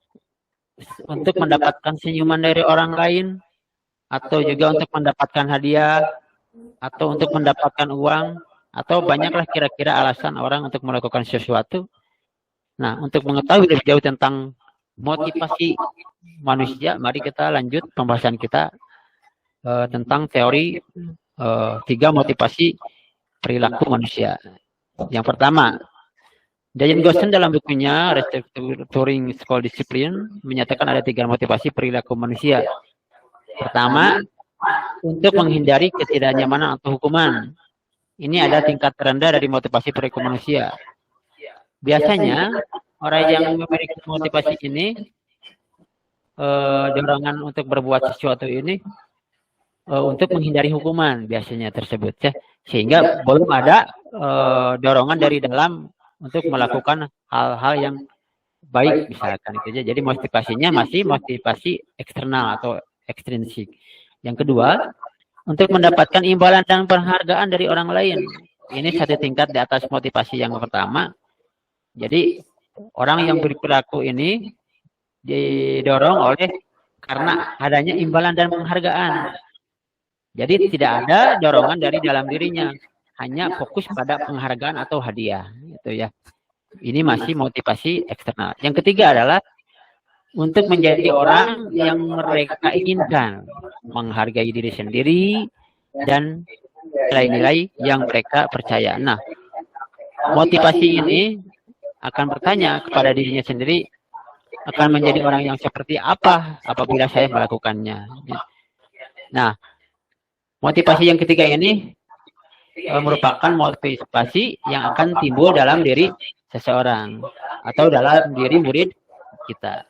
untuk mendapatkan senyuman dari orang lain? Atau juga untuk mendapatkan hadiah? Atau untuk mendapatkan uang? Atau banyaklah kira-kira alasan orang untuk melakukan sesuatu? Nah, untuk mengetahui lebih jauh tentang motivasi manusia, mari kita lanjut pembahasan kita tentang teori 3 motivasi perilaku manusia. Yang pertama, Dayan Goshen dalam bukunya Restructuring School Discipline menyatakan ada 3 motivasi perilaku manusia. Pertama, untuk menghindari ketidaknyamanan atau hukuman. Ini ada tingkat terendah dari motivasi perilaku manusia. Biasanya orang yang memiliki motivasi ini, dorongan untuk berbuat sesuatu ini untuk menghindari hukuman biasanya tersebut, ya. Sehingga belum ada dorongan dari dalam untuk melakukan hal-hal yang baik misalkan itu. Jadi motivasinya masih motivasi eksternal atau ekstrinsik. Yang kedua, untuk mendapatkan imbalan dan penghargaan dari orang lain. Ini satu tingkat di atas motivasi yang pertama. Jadi orang yang berperilaku ini didorong oleh karena adanya imbalan dan penghargaan. Jadi tidak ada dorongan dari dalam dirinya, hanya fokus pada penghargaan atau hadiah, gitu ya. Ini masih motivasi eksternal. Yang ketiga adalah untuk menjadi orang yang mereka inginkan, menghargai diri sendiri dan nilai-nilai yang mereka percaya. Nah, motivasi ini akan bertanya kepada dirinya sendiri, akan menjadi orang yang seperti apa apabila saya melakukannya. Nah, motivasi yang ketiga ini merupakan motivasi yang akan timbul dalam diri seseorang atau dalam diri murid kita.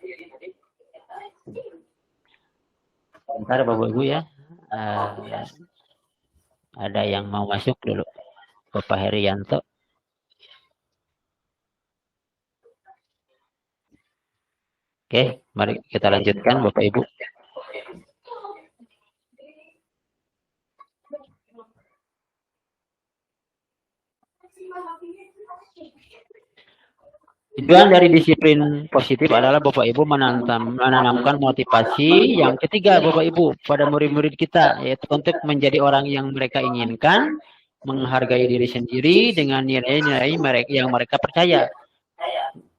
Bentar Bapak Ibu ya, ada yang mau masuk dulu, Bapak Herianto. Oke, mari kita lanjutkan Bapak Ibu. Tujuan dari disiplin positif adalah Bapak Ibu menanamkan motivasi yang ketiga Bapak Ibu pada murid-murid kita, yaitu untuk menjadi orang yang mereka inginkan, menghargai diri sendiri dengan nilai-nilai yang mereka percaya.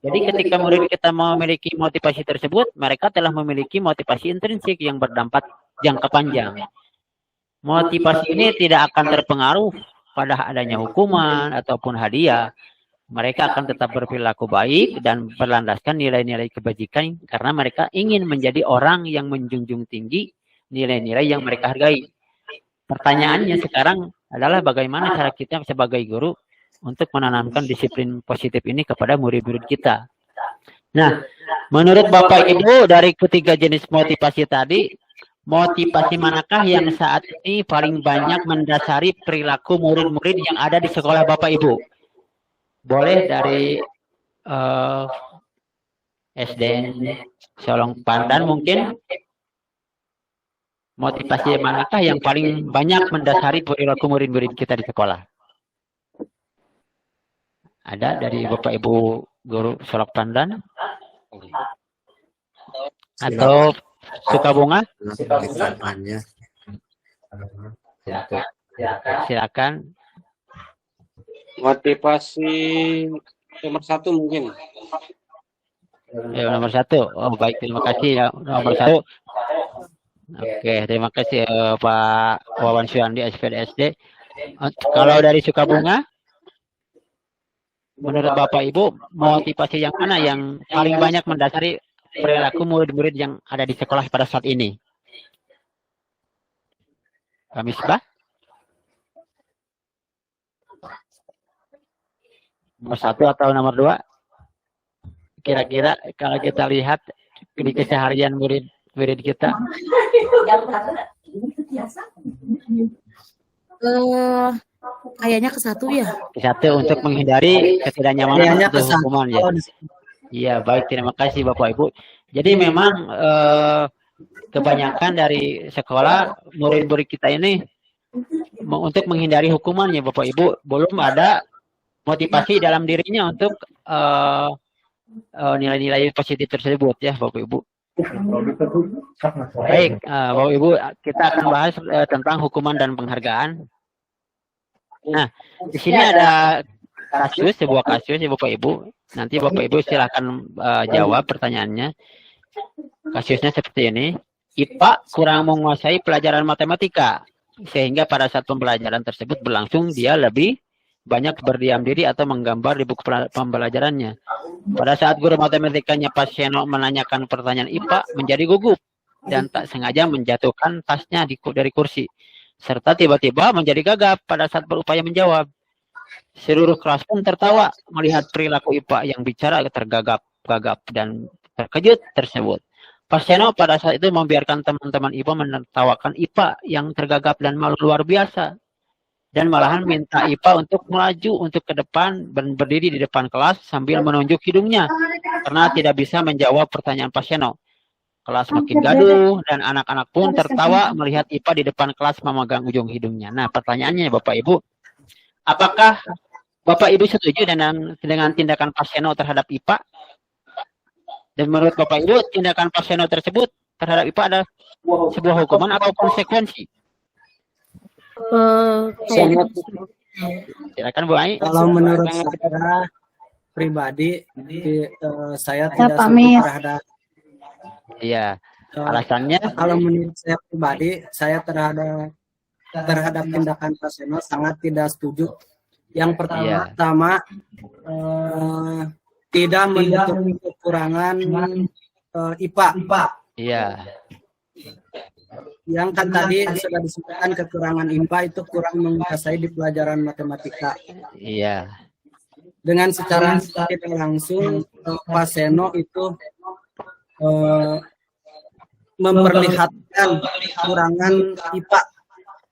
Jadi ketika murid kita memiliki motivasi tersebut, mereka telah memiliki motivasi intrinsik yang berdampak jangka panjang. Motivasi ini tidak akan terpengaruh pada adanya hukuman ataupun hadiah. Mereka akan tetap berperilaku baik dan berlandaskan nilai-nilai kebajikan karena mereka ingin menjadi orang yang menjunjung tinggi nilai-nilai yang mereka hargai. Pertanyaannya sekarang adalah bagaimana cara kita sebagai guru untuk menanamkan disiplin positif ini kepada murid-murid kita. Nah, menurut Bapak Ibu dari ketiga jenis motivasi tadi, motivasi manakah yang saat ini paling banyak mendasari perilaku murid-murid yang ada di sekolah Bapak Ibu? Boleh dari SDN Solong Pandan mungkin. Motivasi manakah yang paling banyak mendasari perilaku murid-murid kita di sekolah? Ada dari Bapak Ibu guru Solok Pandan? Atau Sukabunga? Silakan. Motivasi nomor 1 mungkin. Nomor 1. Oh baik, terima kasih ya. Nomor 1. Oke, terima kasih Pak Wawan Syuandi SPDSD. Kalau dari Sukabunga, menurut Bapak Ibu, motivasi yang mana yang paling banyak mendasari perilaku murid-murid yang ada di sekolah pada saat ini? Pak Misbah? Nomor 1 atau nomor 2? Kira-kira kalau kita lihat di keseharian murid kita. Kayaknya ke 1 ya. Ke 1 untuk menghindari ketidaknyamanan atau hukuman ya. Iya, baik, terima kasih Bapak Ibu. Jadi memang kebanyakan dari sekolah murid-murid kita ini untuk menghindari hukumannya Bapak Ibu belum ada motivasi dalam dirinya untuk nilai-nilai positif tersebut ya Bapak Ibu. Baik, Bapak Ibu, kita akan bahas tentang hukuman dan penghargaan. Nah, di sini ada sebuah kasus ya Bapak Ibu. Nanti Bapak Ibu silahkan jawab pertanyaannya. Kasusnya seperti ini. IPA kurang menguasai pelajaran matematika, sehingga pada saat pembelajaran tersebut berlangsung dia lebih banyak berdiam diri atau menggambar di buku pembelajarannya. Pada saat guru matematikanya Pak Seno menanyakan pertanyaan IPA, menjadi gugup dan tak sengaja menjatuhkan tasnya dari kursi, serta tiba-tiba menjadi gagap pada saat berupaya menjawab. Seluruh kelas pun tertawa melihat perilaku IPA yang bicara tergagap dan terkejut tersebut. Pak Seno pada saat itu membiarkan teman-teman IPA menertawakan IPA yang tergagap dan malu luar biasa. Dan malahan minta IPA untuk melaju untuk ke depan dan berdiri di depan kelas sambil menunjuk hidungnya karena tidak bisa menjawab pertanyaan Pak Seno. Kelas makin gaduh dan anak-anak pun tertawa melihat IPA di depan kelas memegang ujung hidungnya. Nah, pertanyaannya Bapak Ibu, apakah Bapak Ibu setuju dengan tindakan Pak Seno terhadap IPA? Dan menurut Bapak Ibu, tindakan Pak Seno tersebut terhadap IPA adalah sebuah hukuman atau konsekuensi? Silakan Bu Ai. Kalau menurut saya pribadi, saya tidak setuju terhadap. Iya. Alasannya? Kalau menurut saya pribadi, saya terhadap tindakan Pak Seno sangat tidak setuju. Yang pertama, tidak menutupi kekurangan IPA. Iya. Yang kan tadi sudah disebutkan kekurangan IPA itu kurang menguasai di pelajaran matematika. Iya. Dengan secara tidak langsung Pak Seno itu memperlihatkan kekurangan IPA.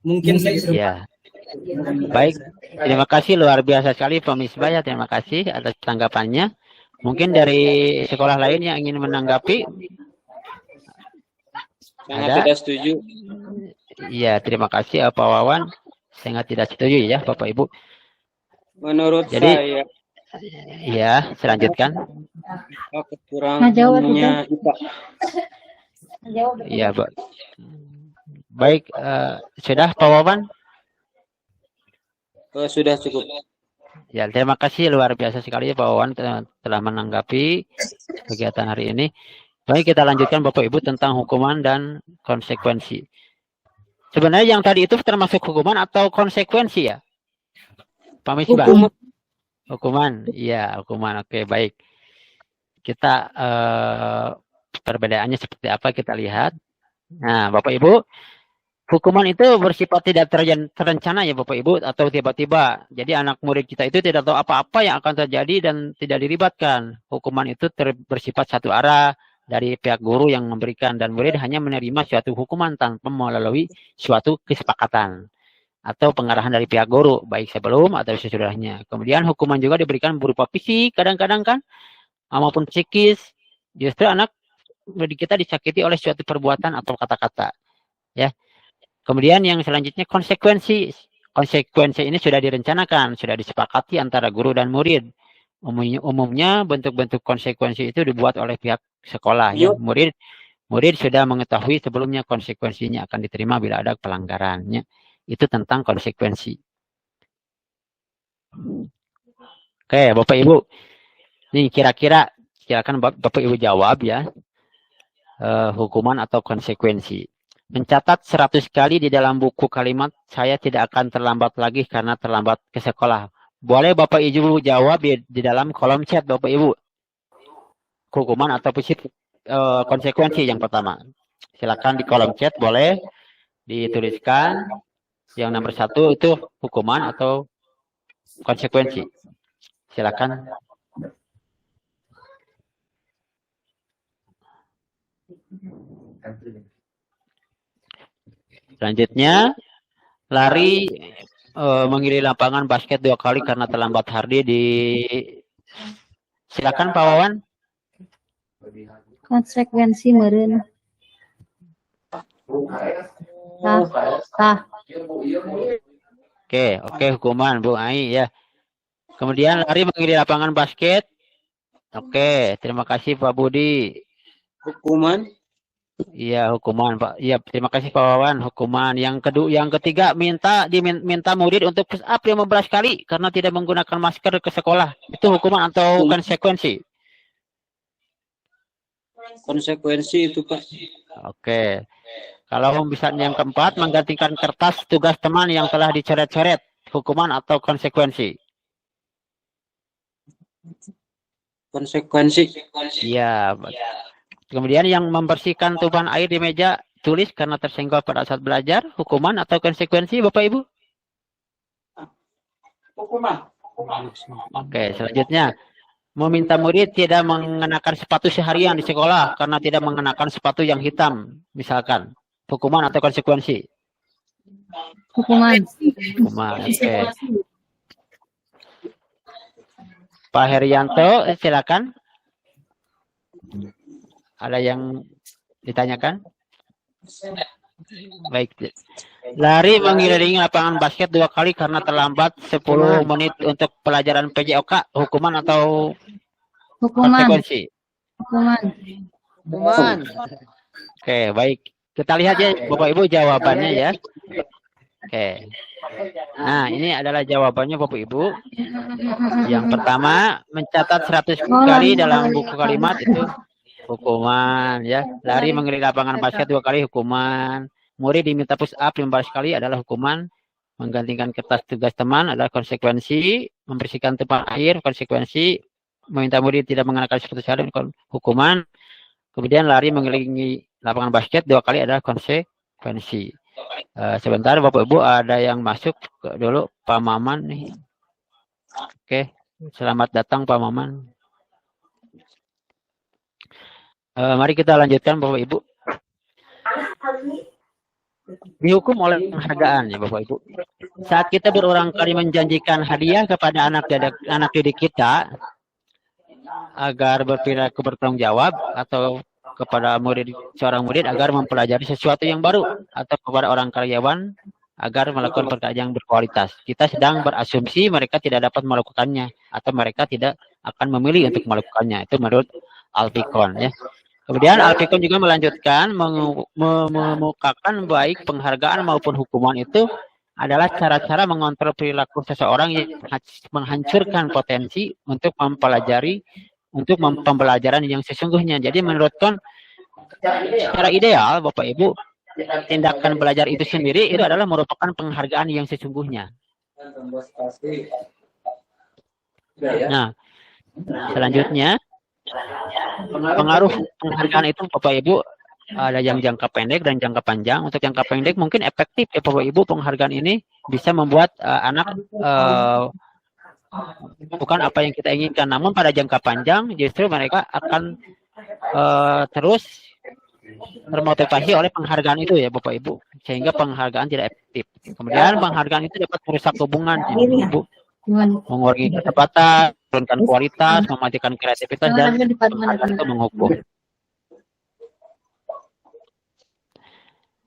Mungkin segitu. Iya. Baik, terima kasih luar biasa sekali Pak Misbah ya, terima kasih atas tanggapannya. Mungkin dari sekolah lain yang ingin menanggapi? Sangat tidak setuju. Iya, terima kasih Pak Wawan. Sangat tidak setuju ya Bapak Ibu. Menurut Jadi, saya Ya, selanjutkan. Kekurangan jawab ilmunya IPA. Iya, baik. Sudah Pak Wawan? Sudah cukup. Ya, terima kasih luar biasa sekali Pak Wawan telah menanggapi kegiatan hari ini. Baik, kita lanjutkan Bapak Ibu tentang hukuman dan konsekuensi. Sebenarnya yang tadi itu termasuk hukuman atau konsekuensi ya? Pak Misbah? Hukuman. Iya, hukuman. Oke, baik. Kita perbedaannya seperti apa kita lihat. Nah, Bapak Ibu, hukuman itu bersifat tidak terencana ya Bapak Ibu, atau tiba-tiba. Jadi anak murid kita itu tidak tahu apa-apa yang akan terjadi dan tidak dilibatkan. Hukuman itu bersifat satu arah dari pihak guru yang memberikan, dan murid hanya menerima suatu hukuman tanpa melalui suatu kesepakatan atau pengarahan dari pihak guru, baik sebelum atau sesudahnya. Kemudian hukuman juga diberikan berupa fisik kadang-kadang kan, maupun psikis. Justru anak murid kita disakiti oleh suatu perbuatan atau kata-kata. Ya. Kemudian yang selanjutnya konsekuensi. Konsekuensi ini sudah direncanakan, sudah disepakati antara guru dan murid. Umumnya bentuk-bentuk konsekuensi itu dibuat oleh pihak sekolah. Ya. Murid sudah mengetahui sebelumnya konsekuensinya akan diterima bila ada pelanggarannya. Itu tentang konsekuensi. Oke, Bapak Ibu. Nih kira-kira silakan Bapak Ibu jawab ya. Hukuman atau konsekuensi. Mencatat 100 kali di dalam buku kalimat saya tidak akan terlambat lagi karena terlambat ke sekolah. Boleh Bapak Ibu jawab di dalam kolom chat Bapak Ibu. Hukuman atau konsekuensi yang pertama. Silakan di kolom chat boleh dituliskan. Yang nomor 1 itu hukuman atau konsekuensi. Silakan. Selanjutnya, lari mengiringi lapangan basket 2 kali karena terlambat Hardi di. Silakan Pak Wawan. Konsekuensi meureun. Oke, hukuman Bu Ai ya. Kemudian lari mengiringi lapangan basket. Oke, terima kasih Pak Budi. Hukuman. Iya, hukuman Pak. Iya, terima kasih Pak Wawan. Hukuman yang ketiga minta murid untuk push up 15 kali karena tidak menggunakan masker ke sekolah. Itu hukuman atau konsekuensi? Konsekuensi itu Pak. Oke. Kalau misalnya yang keempat, menggantikan kertas tugas teman yang telah dicoret-coret, hukuman atau konsekuensi? Konsekuensi. Iya. Kemudian yang membersihkan tumpahan air di meja tulis karena tersenggol pada saat belajar, hukuman atau konsekuensi Bapak Ibu? Hukuman. Oke, selanjutnya. Meminta murid tidak mengenakan sepatu seharian di sekolah karena tidak mengenakan sepatu yang hitam, misalkan. Hukuman atau konsekuensi? Hukuman. Hukuman, oke. Pak Herianto, silakan. Ada yang ditanyakan? Baik. Lari mengelilingi lapangan basket 2 kali karena terlambat 10 menit untuk pelajaran PJOK, hukuman atau konsekuensi? Hukuman. Oke, baik. Kita lihat ya Bapak Ibu jawabannya ya. Oke. Nah, ini adalah jawabannya Bapak Ibu. Yang pertama, mencatat 100 kali dalam buku kalimat itu hukuman ya. Lari mengelilingi lapangan basket 2 kali hukuman. Murid diminta push up 15 kali adalah hukuman. Menggantikan kertas tugas teman adalah konsekuensi. Membersihkan tumpahan air konsekuensi. Meminta murid tidak mengenakan sepatu seharian hukuman. Kemudian lari mengelilingi lapangan basket 2 kali adalah konsekuensi. Sebentar Bapak Ibu ada yang masuk dulu Pak Maman nih. Oke, selamat datang Pak Maman. Mari kita lanjutkan Bapak Ibu. Dihukum oleh penghargaan ya Bapak Ibu. Saat kita berulang kali menjanjikan hadiah kepada anak didik kita agar berperilaku bertanggung jawab atau kepada seorang murid agar mempelajari sesuatu yang baru atau kepada orang karyawan agar melakukan pekerjaan yang berkualitas. Kita sedang berasumsi mereka tidak dapat melakukannya atau mereka tidak akan memilih untuk melakukannya. Itu menurut Alfikon ya. Kemudian Alfikon juga melanjutkan mengemukakan baik penghargaan maupun hukuman itu adalah cara-cara mengontrol perilaku seseorang yang menghancurkan potensi untuk mempelajari untuk pembelajaran yang sesungguhnya. Jadi menurut Kon, secara ideal Bapak Ibu, tindakan belajar itu sendiri itu adalah merupakan penghargaan yang sesungguhnya. Nah, selanjutnya pengaruh penghargaan itu Bapak Ibu ada yang jangka pendek dan jangka panjang. Untuk jangka pendek mungkin efektif ya Bapak Ibu, penghargaan ini bisa membuat anak bukan apa yang kita inginkan. Namun pada jangka panjang justru mereka akan terus termotivasi oleh penghargaan itu ya Bapak Ibu, sehingga penghargaan tidak efektif. Kemudian penghargaan itu dapat merusak hubungan ya Bapak Ibu, mengurangi kecepatan, menurunkan kualitas, mematikan kreativitas dan menghukum.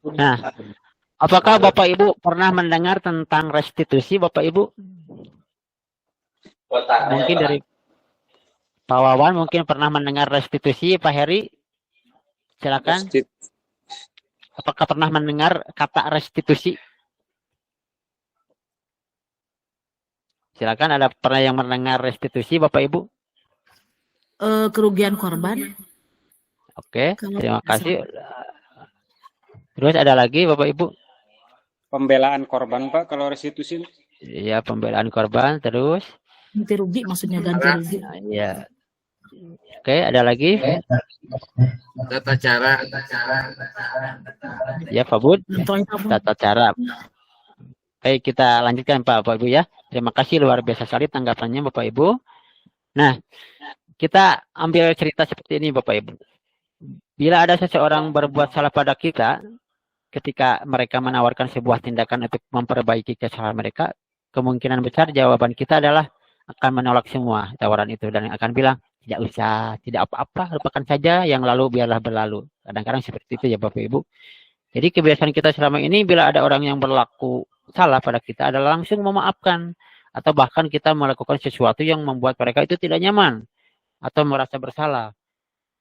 Nah, apakah Bapak Ibu pernah mendengar tentang restitusi Bapak Ibu? Mungkin dari Pak Wawan mungkin pernah mendengar restitusi, Pak Heri? Silakan. Apakah pernah mendengar kata restitusi? Silakan, ada pernah yang mendengar restitusi Bapak Ibu? Kerugian korban. Oke, terima kasih. Terus ada lagi Bapak Ibu? Pembelaan korban Pak kalau restitusi. Iya, pembelaan korban. Terus? Ganti rugi, maksudnya ganti rugi. Iya. Oke, ada lagi? Tata cara. Ya, Pak Bud. Tata cara. Baik, kita lanjutkan Bapak Ibu ya. Terima kasih, luar biasa sekali tanggapannya Bapak Ibu. Nah, kita ambil cerita seperti ini Bapak Ibu. Bila ada seseorang berbuat salah pada kita, ketika mereka menawarkan sebuah tindakan untuk memperbaiki kesalahan mereka, kemungkinan besar jawaban kita adalah akan menolak semua tawaran itu dan akan bilang, tidak usah, tidak apa-apa, lupakan saja, yang lalu biarlah berlalu. Kadang-kadang seperti itu ya Bapak Ibu. Jadi kebiasaan kita selama ini, bila ada orang yang berlaku salah pada kita, adalah langsung memaafkan. Atau bahkan kita melakukan sesuatu yang membuat mereka itu tidak nyaman atau merasa bersalah.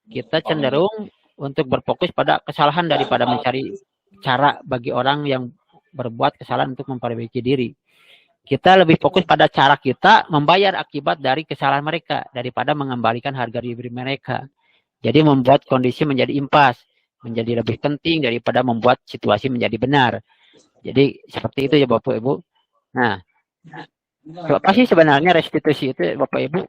Kita cenderung untuk berfokus pada kesalahan daripada mencari cara bagi orang yang berbuat kesalahan untuk memperbaiki diri. Kita lebih fokus pada cara kita membayar akibat dari kesalahan mereka daripada mengembalikan harga diri mereka. Jadi membuat kondisi menjadi impas, menjadi lebih penting daripada membuat situasi menjadi benar. Jadi seperti itu ya Bapak Ibu. Nah, apa sih sebenarnya restitusi itu Bapak Ibu?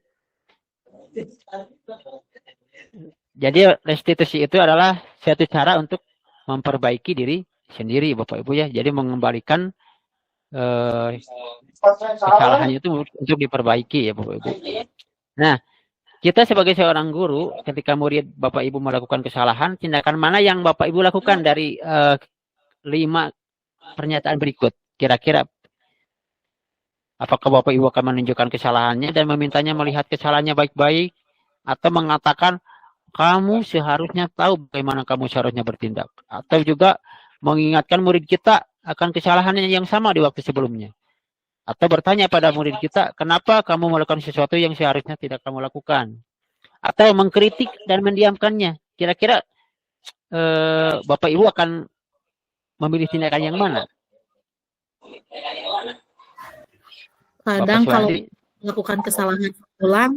Jadi restitusi itu adalah suatu cara untuk memperbaiki diri sendiri Bapak Ibu ya. Jadi mengembalikan kesalahan itu untuk diperbaiki ya Bapak Ibu. Nah, kita sebagai seorang guru, ketika murid Bapak Ibu melakukan kesalahan, tindakan mana yang Bapak Ibu lakukan dari 5 pernyataan berikut? Kira-kira apakah Bapak Ibu akan menunjukkan kesalahannya dan memintanya melihat kesalahannya baik-baik, atau mengatakan kamu seharusnya tahu bagaimana kamu seharusnya bertindak, atau juga mengingatkan murid kita akan kesalahannya yang sama di waktu sebelumnya, atau bertanya pada murid kita, kenapa kamu melakukan sesuatu yang seharusnya tidak kamu lakukan, atau mengkritik dan mendiamkannya. Kira-kira Bapak Ibu akan memilih tindakan yang mana? Kadang kalau melakukan kesalahan ulang,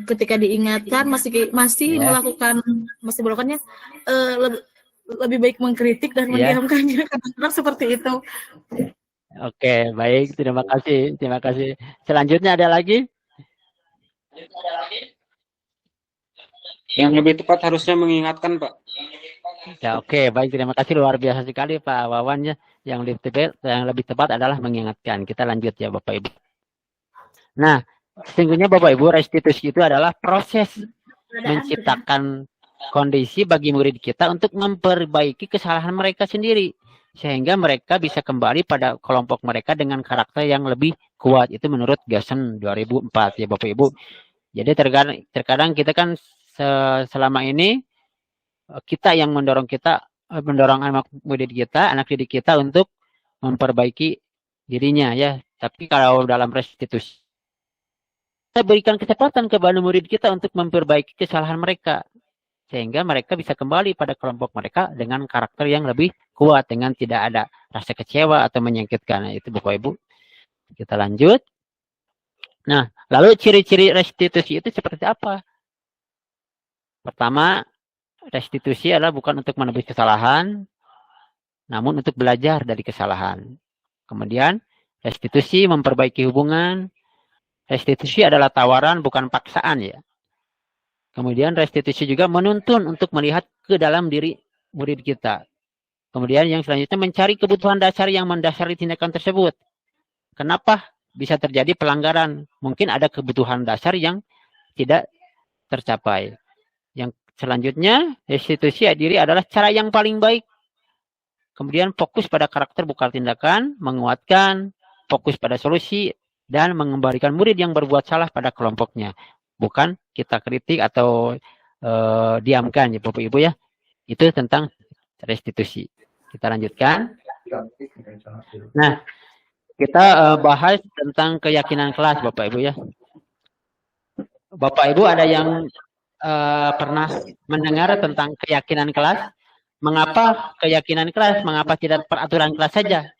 ketika diingatkan masih melakukannya, lebih baik mengkritik dan mendiamkannya. Kadang-kadang seperti itu. Oke, baik, terima kasih. Selanjutnya ada lagi? Yang lebih tepat harusnya mengingatkan Pak. Ya, oke, baik, terima kasih, luar biasa sekali Pak Wawan ya. Yang lebih tepat adalah mengingatkan. Kita lanjut ya Bapak Ibu. Nah, sesungguhnya Bapak Ibu, restitusi itu adalah proses menciptakan kondisi bagi murid kita untuk memperbaiki kesalahan mereka sendiri, sehingga mereka bisa kembali pada kelompok mereka dengan karakter yang lebih kuat. Itu menurut Gassen 2004 ya Bapak Ibu. Jadi terkadang kita kan selama ini kita yang mendorong kita mendorong anak didik kita untuk memperbaiki dirinya ya. Tapi kalau dalam restitusi, kita berikan kesempatan kepada murid kita untuk memperbaiki kesalahan mereka, sehingga mereka bisa kembali pada kelompok mereka dengan karakter yang lebih kuat, dengan tidak ada rasa kecewa atau menyakitkan. Nah, itu Bapak Ibu. Kita lanjut. Nah, lalu ciri-ciri restitusi itu seperti apa? Pertama, restitusi adalah bukan untuk menebus kesalahan, namun untuk belajar dari kesalahan. Kemudian, restitusi memperbaiki hubungan. Restitusi adalah tawaran, bukan paksaan ya. Kemudian restitusi juga menuntun untuk melihat ke dalam diri murid kita. Kemudian yang selanjutnya mencari kebutuhan dasar yang mendasari tindakan tersebut. Kenapa bisa terjadi pelanggaran? Mungkin ada kebutuhan dasar yang tidak tercapai. Yang selanjutnya, restitusi diri adalah cara yang paling baik. Kemudian fokus pada karakter bukan tindakan, menguatkan, fokus pada solusi, dan mengembalikan murid yang berbuat salah pada kelompoknya. Bukan kita kritik atau diamkan ya Bapak Ibu ya. Itu tentang restitusi. Kita lanjutkan. Nah, kita bahas tentang keyakinan kelas Bapak Ibu ya. Bapak Ibu ada yang pernah mendengar tentang keyakinan kelas? Mengapa keyakinan kelas? Mengapa tidak peraturan kelas saja?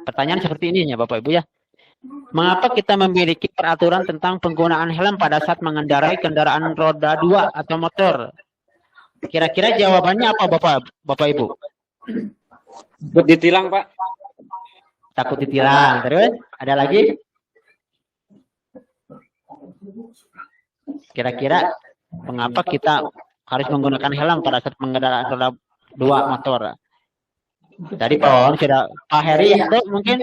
Pertanyaan seperti ini ya Bapak Ibu ya. Mengapa kita memiliki peraturan tentang penggunaan helm pada saat mengendarai kendaraan roda 2 atau motor? Kira-kira jawabannya apa Bapak Ibu? Takut ditilang, Pak. Takut ditilang. Terus ada lagi? Kira-kira mengapa kita harus menggunakan helm pada saat mengendarai roda 2 motor? Tadi Pak Wawan sudah, Pak Heri itu mungkin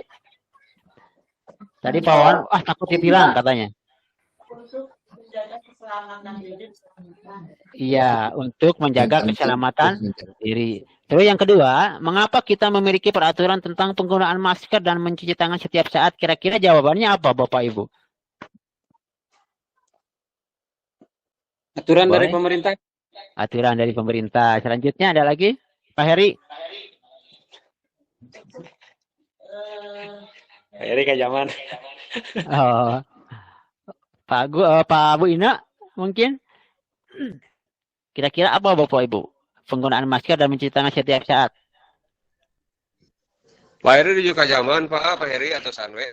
tadi Pak Wawan, takut ditilang katanya. Iya, untuk menjaga keselamatan diri. Terus yang kedua, mengapa kita memiliki peraturan tentang penggunaan masker dan mencuci tangan setiap saat? Kira-kira jawabannya apa Bapak Ibu? Aturan Boleh? dari pemerintah. Aturan dari pemerintah. Selanjutnya ada lagi, Pak Heri. Pak Heri kayak zaman. Oh, Pak Bu Ina mungkin. Kira-kira apa Bapak Ibu? Penggunaan masker dan mencuci tangan setiap saat. Pak Heri juga zaman Pak Heri atau Sanwe.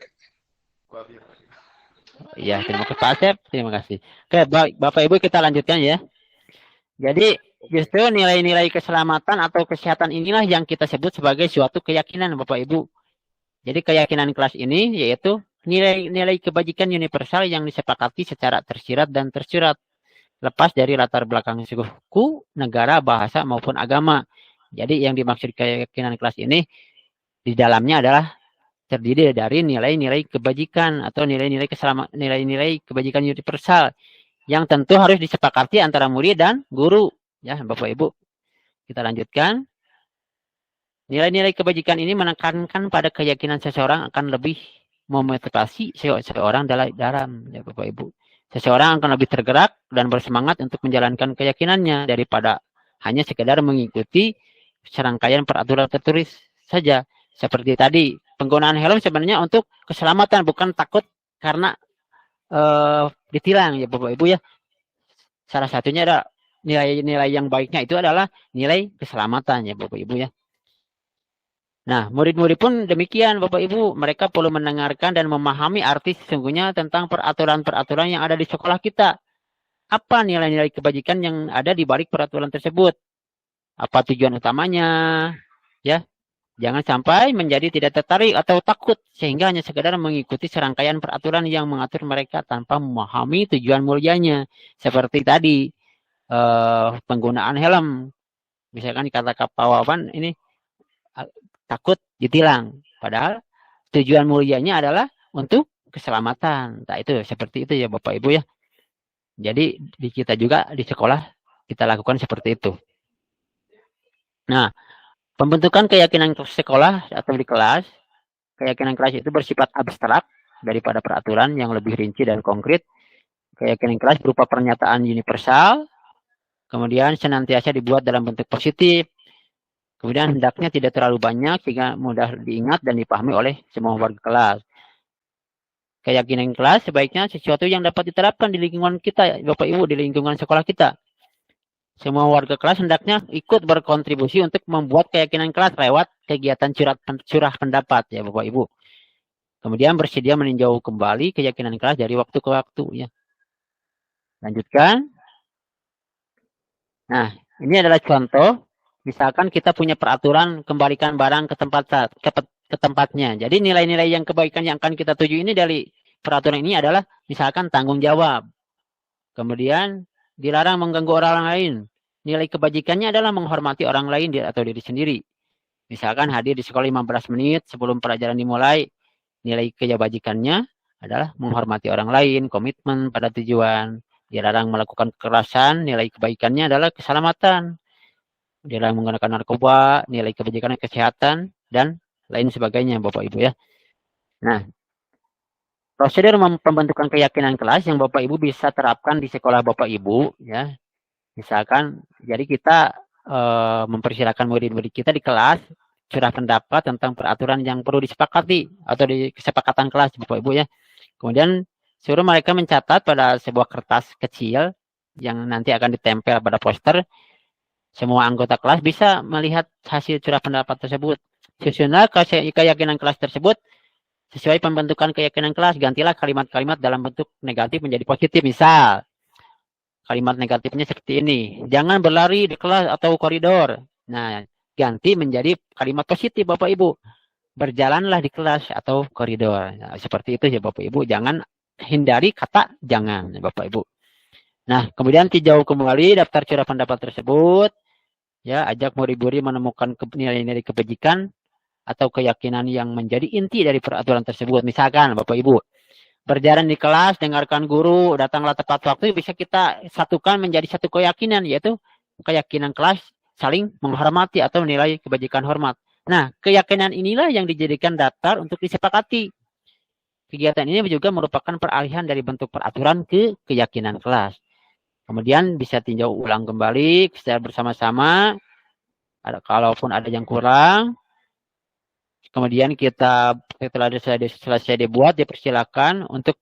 Iya, terima kasih Pak Asep, terima kasih. Oke, baik Bapak Ibu kita lanjutkan ya. Jadi justru nilai-nilai keselamatan atau kesehatan inilah yang kita sebut sebagai suatu keyakinan Bapak Ibu. Jadi keyakinan kelas ini yaitu nilai-nilai kebajikan universal yang disepakati secara tersirat dan tersurat, lepas dari latar belakang suku, negara, bahasa maupun agama. Jadi yang dimaksud keyakinan kelas ini di dalamnya adalah terdiri dari nilai-nilai kebajikan atau nilai-nilai kebajikan universal yang tentu harus disepakati antara murid dan guru. Ya, Bapak Ibu. Kita lanjutkan. Nilai-nilai kebajikan ini menekankan pada keyakinan seseorang akan lebih memotivasi seseorang dalam ya Bapak Ibu. Seseorang akan lebih tergerak dan bersemangat untuk menjalankan keyakinannya daripada hanya sekedar mengikuti serangkaian peraturan tertulis saja. Seperti tadi, penggunaan helm sebenarnya untuk keselamatan, bukan takut karena ditilang ya Bapak Ibu ya. Salah satunya ada nilai-nilai yang baiknya itu adalah nilai keselamatan ya Bapak Ibu ya. Nah, murid-murid pun demikian Bapak Ibu. Mereka perlu mendengarkan dan memahami arti sesungguhnya tentang peraturan-peraturan yang ada di sekolah kita. Apa nilai-nilai kebajikan yang ada di balik peraturan tersebut? Apa tujuan utamanya? Ya, jangan sampai menjadi tidak tertarik atau takut sehingga hanya sekedar mengikuti serangkaian peraturan yang mengatur mereka tanpa memahami tujuan mulianya. Seperti tadi penggunaan helm. Misalkan kata Pak Wawan ini takut ditilang. Padahal tujuan mulianya adalah untuk keselamatan. Nah, itu seperti itu ya Bapak Ibu ya. Jadi di kita juga di sekolah kita lakukan seperti itu. Nah, pembentukan keyakinan sekolah atau di kelas, keyakinan kelas itu bersifat abstrak daripada peraturan yang lebih rinci dan konkret. Keyakinan kelas berupa pernyataan universal Kemudian senantiasa dibuat dalam bentuk positif. Kemudian hendaknya tidak terlalu banyak sehingga mudah diingat dan dipahami oleh semua warga kelas. Keyakinan kelas sebaiknya sesuatu yang dapat diterapkan di lingkungan kita, Bapak Ibu, di lingkungan sekolah kita. Semua warga kelas hendaknya ikut berkontribusi untuk membuat keyakinan kelas lewat kegiatan curah pendapat, ya Bapak Ibu. Kemudian bersedia meninjau kembali keyakinan kelas dari waktu ke waktu, ya. Lanjutkan. Nah, ini adalah contoh. Misalkan kita punya peraturan kembalikan barang ke tempatnya. Jadi nilai-nilai yang kebaikan yang akan kita tuju ini dari peraturan ini adalah misalkan tanggung jawab. Kemudian dilarang mengganggu orang lain. Nilai kebajikannya adalah menghormati orang lain atau diri sendiri. Misalkan hadir di sekolah 15 menit sebelum pelajaran dimulai. Nilai kebajikannya adalah menghormati orang lain, komitmen pada tujuan. Dilarang melakukan kekerasan, nilai kebaikannya adalah keselamatan. Dilarang menggunakan narkoba, nilai kebajikannya kesehatan, dan lain sebagainya, Bapak Ibu, ya. Nah, prosedur pembentukan keyakinan kelas yang Bapak Ibu bisa terapkan di sekolah Bapak Ibu, ya. Misalkan, jadi kita mempersilahkan murid-murid kita di kelas curah pendapat tentang peraturan yang perlu disepakati atau di kesepakatan kelas, Bapak Ibu, ya. Kemudian suruh mereka mencatat pada sebuah kertas kecil yang nanti akan ditempel pada poster. Semua anggota kelas bisa melihat hasil curah pendapat tersebut. Susunlah keyakinan kelas tersebut sesuai pembentukan keyakinan kelas. Gantilah kalimat-kalimat dalam bentuk negatif menjadi positif. Misal, kalimat negatifnya seperti ini. Jangan berlari di kelas atau koridor. Nah, ganti menjadi kalimat positif, Bapak Ibu. Berjalanlah di kelas atau koridor. Nah, seperti itu ya Bapak Ibu. Jangan hindari kata jangan, Bapak Ibu. Nah, kemudian tinjau kembali daftar curah pendapat tersebut. Ya, ajak murid-murid menemukan nilai-nilai kebajikan atau keyakinan yang menjadi inti dari peraturan tersebut. Misalkan, Bapak Ibu, berjalan di kelas, dengarkan guru, datanglah tepat waktu, bisa kita satukan menjadi satu keyakinan, yaitu keyakinan kelas saling menghormati atau nilai kebajikan hormat. Nah, keyakinan inilah yang dijadikan dasar untuk disepakati. Kegiatan ini juga merupakan peralihan dari bentuk peraturan ke keyakinan kelas. Kemudian bisa tinjau ulang kembali secara bersama-sama. Kalaupun ada yang kurang. Kemudian kita setelah selesai dibuat, dipersilakan untuk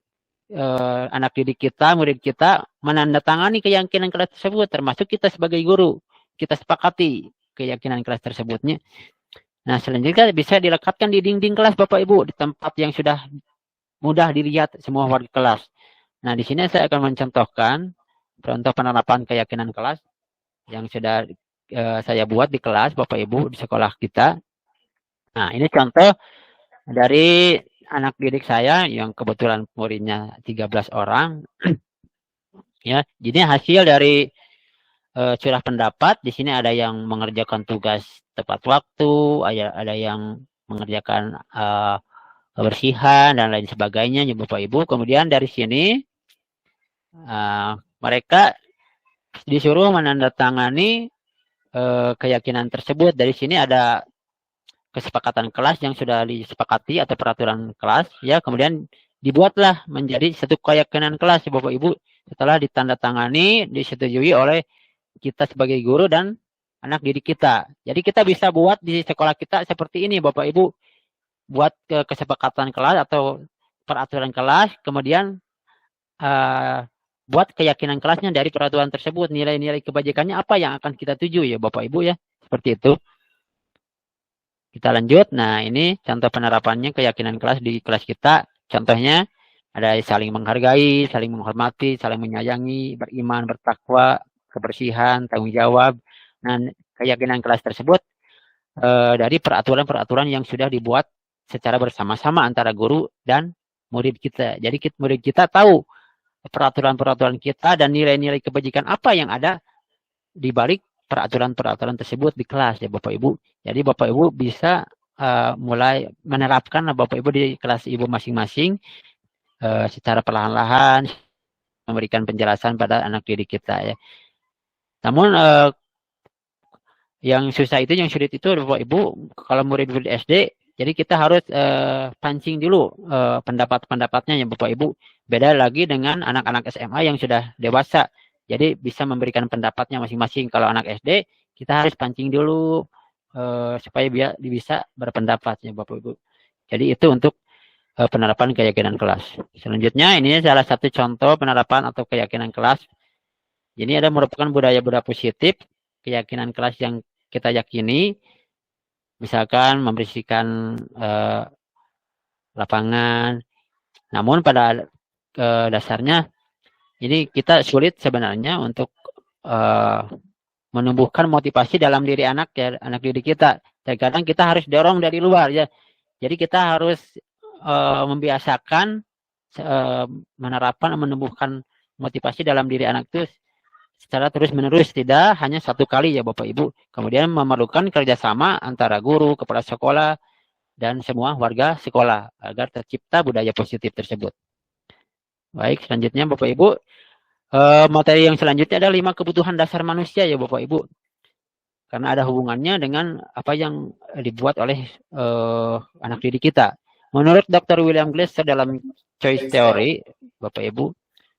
anak didik kita, murid kita menandatangani keyakinan kelas tersebut. Termasuk kita sebagai guru. Kita sepakati keyakinan kelas tersebutnya. Nah, selanjutnya bisa dilekatkan di dinding kelas Bapak Ibu. Di tempat yang sudah mudah dilihat semua warga kelas. Nah, di sini saya akan mencontohkan contoh penerapan keyakinan kelas yang sudah saya buat di kelas Bapak Ibu di sekolah kita. Nah, ini contoh dari anak didik saya yang kebetulan muridnya 13 orang. Ya, jadi hasil dari curah pendapat di sini ada yang mengerjakan tugas tepat waktu, ada yang mengerjakan kebersihan dan lain sebagainya ya Bapak Ibu. Kemudian dari sini mereka disuruh menandatangani keyakinan tersebut. Dari sini ada kesepakatan kelas yang sudah disepakati atau peraturan kelas, ya. Kemudian dibuatlah menjadi satu keyakinan kelas, ya, Bapak Ibu, setelah ditandatangani, disetujui oleh kita sebagai guru dan anak didik kita. Jadi kita bisa buat di sekolah kita seperti ini, Bapak Ibu, buat kesepakatan kelas atau peraturan kelas, kemudian buat keyakinan kelasnya dari peraturan tersebut, nilai-nilai kebajikannya apa yang akan kita tuju, ya Bapak Ibu, ya, seperti itu. Kita lanjut. Nah, ini contoh penerapannya keyakinan kelas di kelas kita. Contohnya ada saling menghargai, saling menghormati, saling menyayangi, beriman, bertakwa, kebersihan, tanggung jawab. Nah, keyakinan kelas tersebut dari peraturan-peraturan yang sudah dibuat secara bersama-sama antara guru dan murid kita. Jadi murid kita tahu peraturan-peraturan kita dan nilai-nilai kebajikan apa yang ada di balik peraturan-peraturan tersebut di kelas, ya Bapak Ibu. Jadi Bapak Ibu bisa mulai menerapkan Bapak Ibu di kelas Ibu masing-masing secara perlahan-lahan memberikan penjelasan pada anak didik kita, ya. Namun yang susah itu, yang sulit itu Bapak Ibu, kalau murid-murid SD, jadi kita harus pancing dulu pendapat-pendapatnya, ya Bapak Ibu. Beda lagi dengan anak-anak SMA yang sudah dewasa. Jadi bisa memberikan pendapatnya masing-masing. Kalau anak SD, kita harus pancing dulu supaya dia bisa berpendapat ya Bapak Ibu. Jadi itu untuk penerapan keyakinan kelas. Selanjutnya ini salah satu contoh penerapan atau keyakinan kelas. Ini ada merupakan budaya-budaya positif keyakinan kelas yang kita yakini. Misalkan membersihkan lapangan. Namun pada dasarnya ini kita sulit sebenarnya untuk menumbuhkan motivasi dalam diri anak ya, anak didik kita. Terkadang kita harus dorong dari luar ya. Jadi kita harus membiasakan menerapkan menumbuhkan motivasi dalam diri anak itu secara terus-menerus, tidak hanya satu kali ya Bapak Ibu. Kemudian memerlukan kerjasama antara guru, kepala sekolah, dan semua warga sekolah agar tercipta budaya positif tersebut. Baik, selanjutnya Bapak Ibu, materi yang selanjutnya adalah 5 kebutuhan dasar manusia ya Bapak Ibu. Karena ada hubungannya dengan apa yang dibuat oleh anak didik kita. Menurut Dr. William Glasser dalam Choice Theory, Bapak Ibu,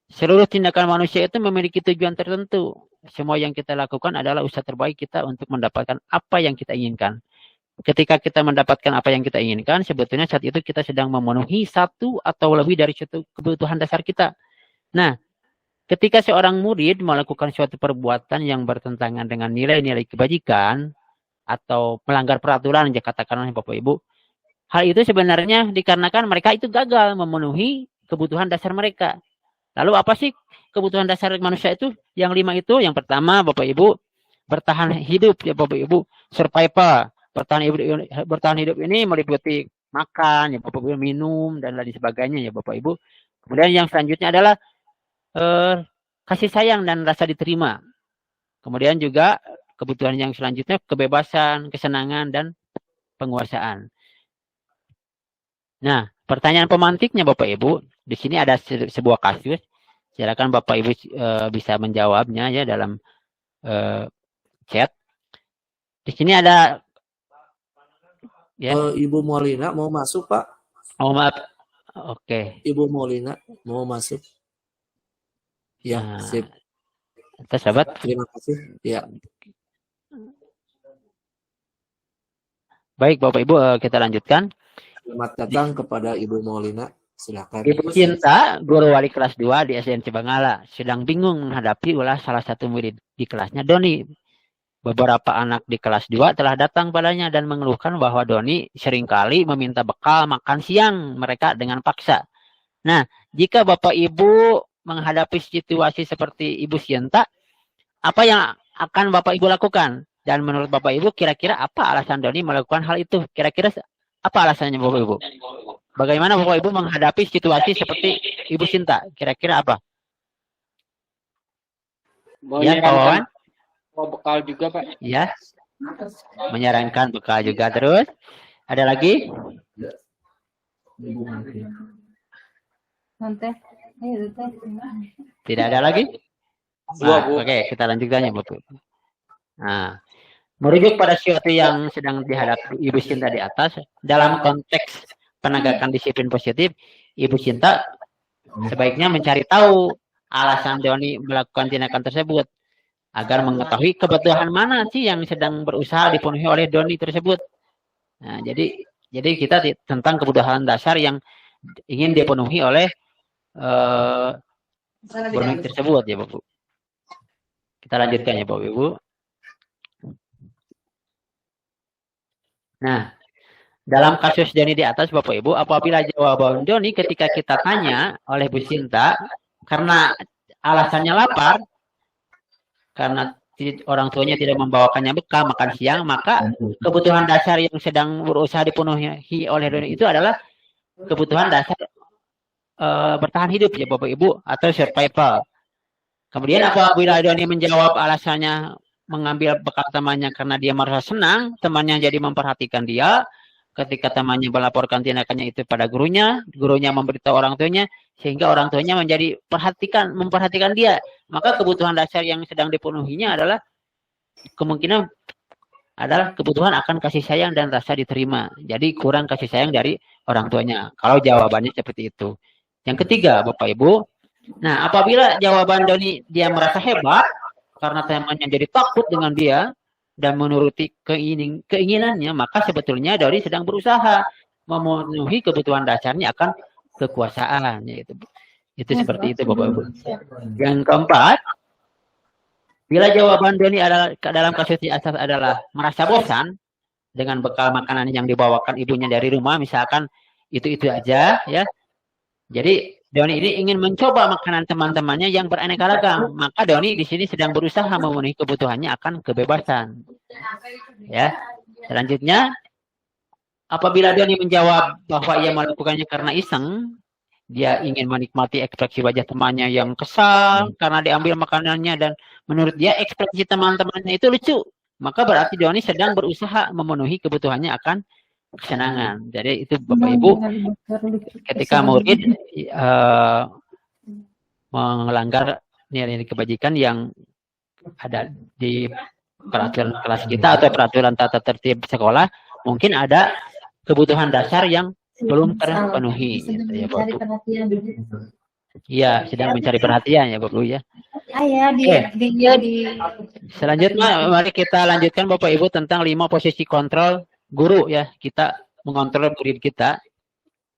seluruh tindakan manusia itu memiliki tujuan tertentu. Semua yang kita lakukan adalah usaha terbaik kita untuk mendapatkan apa yang kita inginkan. Ketika kita mendapatkan apa yang kita inginkan, sebetulnya saat itu kita sedang memenuhi satu atau lebih dari satu kebutuhan dasar kita. Nah, ketika seorang murid melakukan suatu perbuatan yang bertentangan dengan nilai-nilai kebajikan atau melanggar peraturan, ya katakanlah Bapak Ibu, hal itu sebenarnya dikarenakan mereka itu gagal memenuhi kebutuhan dasar mereka. Lalu apa sih kebutuhan dasar manusia itu? Yang 5 itu, yang pertama Bapak Ibu, bertahan hidup ya Bapak Ibu, survival. Bertahan hidup ini meliputi makan, ya Bapak Ibu, minum, dan lain sebagainya ya Bapak Ibu. Kemudian yang selanjutnya adalah kasih sayang dan rasa diterima. Kemudian juga kebutuhan yang selanjutnya kebebasan, kesenangan, dan penguasaan. Nah, pertanyaan pemantiknya Bapak Ibu, di sini ada sebuah kasus. Silakan Bapak Ibu bisa menjawabnya ya dalam chat. Di sini ada ya. Ibu Molina mau masuk, Pak? Oh, maaf. Oke. Ibu Molina mau masuk. Ya, sip. Sahabat. Terima kasih. Ya. Baik, Bapak Ibu, kita lanjutkan. Selamat datang kepada Ibu Molina. Silakan. Ibu Cinta, guru wali kelas 2 di SDN Cibangala, sedang bingung menghadapi ulah salah satu murid di kelasnya, Doni. Beberapa anak di kelas 2 telah datang padanya dan mengeluhkan bahwa Doni seringkali meminta bekal makan siang mereka dengan paksa. Nah, jika Bapak Ibu menghadapi situasi seperti Ibu Cinta, apa yang akan Bapak Ibu lakukan? Dan menurut Bapak Ibu, kira-kira apa alasan Doni melakukan hal itu? Kira-kira apa alasannya Bapak Ibu? Bagaimana Bapak Ibu menghadapi situasi seperti Ibu Cinta? Kira-kira apa? Ya, Pak Wawan? Mau bekal juga, Pak? Ya, menyarankan bekal juga. Terus, ada lagi? Tidak ada lagi? Nah, Oke, kita lanjutkan ya Bapak. Nah, merujuk pada sesuatu yang sedang dihadapi Ibu Cinta di atas, dalam konteks penegakan disiplin positif, Ibu Cinta sebaiknya mencari tahu alasan Doni melakukan tindakan tersebut agar mengetahui kebutuhan mana sih yang sedang berusaha dipenuhi oleh Doni tersebut. Nah, jadi kita tentang kebutuhan dasar yang ingin dipenuhi oleh Doni tersebut ya Bapak. Kita lanjutkan ya Bapak Ibu. Nah, dalam kasus Doni di atas Bapak Ibu, apabila jawaban Doni ketika kita tanya oleh Bu Cinta karena alasannya lapar, karena orang tuanya tidak membawakannya bekal makan siang, maka kebutuhan dasar yang sedang berusaha dipenuhi oleh Doni itu adalah kebutuhan dasar bertahan hidup ya Bapak Ibu atau survival. Kemudian apabila Doni menjawab alasannya mengambil bekal temannya karena dia merasa senang, temannya jadi memperhatikan dia. Ketika temannya melaporkan tindakannya itu pada gurunya, gurunya memberitahu orang tuanya, sehingga orang tuanya menjadi memperhatikan dia. Maka kebutuhan dasar yang sedang dipenuhinya adalah kemungkinan adalah kebutuhan akan kasih sayang dan rasa diterima. Jadi kurang kasih sayang dari orang tuanya. Kalau jawabannya seperti itu. Yang ketiga, Bapak Ibu, Nah, apabila jawaban Doni dia merasa hebat karena temannya jadi takut dengan dia dan menuruti keinginannya, maka sebetulnya Doni sedang berusaha memenuhi kebutuhan dasarnya akan kekuasaan. Itu seperti itu, Bapak Ibu. Yang keempat, bila jawaban Doni adalah dalam kasus di atas adalah merasa bosan dengan bekal makanan yang dibawakan ibunya dari rumah, misalkan itu aja, ya. Jadi Doni ini ingin mencoba makanan teman-temannya yang beraneka ragam. Maka Doni di sini sedang berusaha memenuhi kebutuhannya akan kebebasan. Ya. Selanjutnya, apabila Doni menjawab bahwa ia melakukannya karena iseng, dia ingin menikmati ekspresi wajah temannya yang kesal karena diambil makanannya dan menurut dia ekspresi teman-temannya itu lucu. Maka berarti Doni sedang berusaha memenuhi kebutuhannya akan kesenangan. Jadi itu Bapak Ibu, ketika murid melanggar nilai kebajikan yang ada di peraturan kelas kita atau peraturan tata tertib sekolah, mungkin ada kebutuhan dasar yang belum terpenuhi. Gitu ya, Bapak Ibu. Iya, sedang mencari perhatian ya Bapak Ibu ya. Selanjutnya mari kita lanjutkan Bapak Ibu tentang 5 posisi kontrol guru ya. Kita mengontrol murid kita.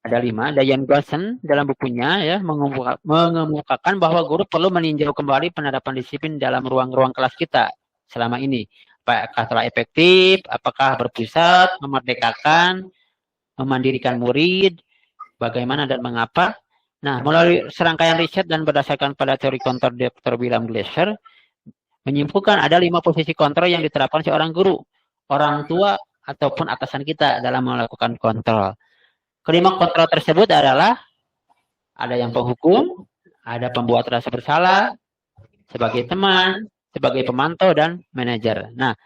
Ada 5. Diane Johnson dalam bukunya ya mengemukakan bahwa guru perlu meninjau kembali penerapan disiplin dalam ruang-ruang kelas kita selama ini. Apakah telah efektif, apakah berpusat, memerdekakan, memandirikan murid, bagaimana dan mengapa. Nah, melalui serangkaian riset dan berdasarkan pada teori kontrol Dr. William Glasser, menyimpulkan ada 5 posisi kontrol yang diterapkan seorang guru, orang tua, ataupun atasan kita dalam melakukan kontrol. Kelima kontrol tersebut adalah ada yang penghukum, ada pembuat rasa bersalah, sebagai teman, sebagai pemantau, dan manajer. Nah,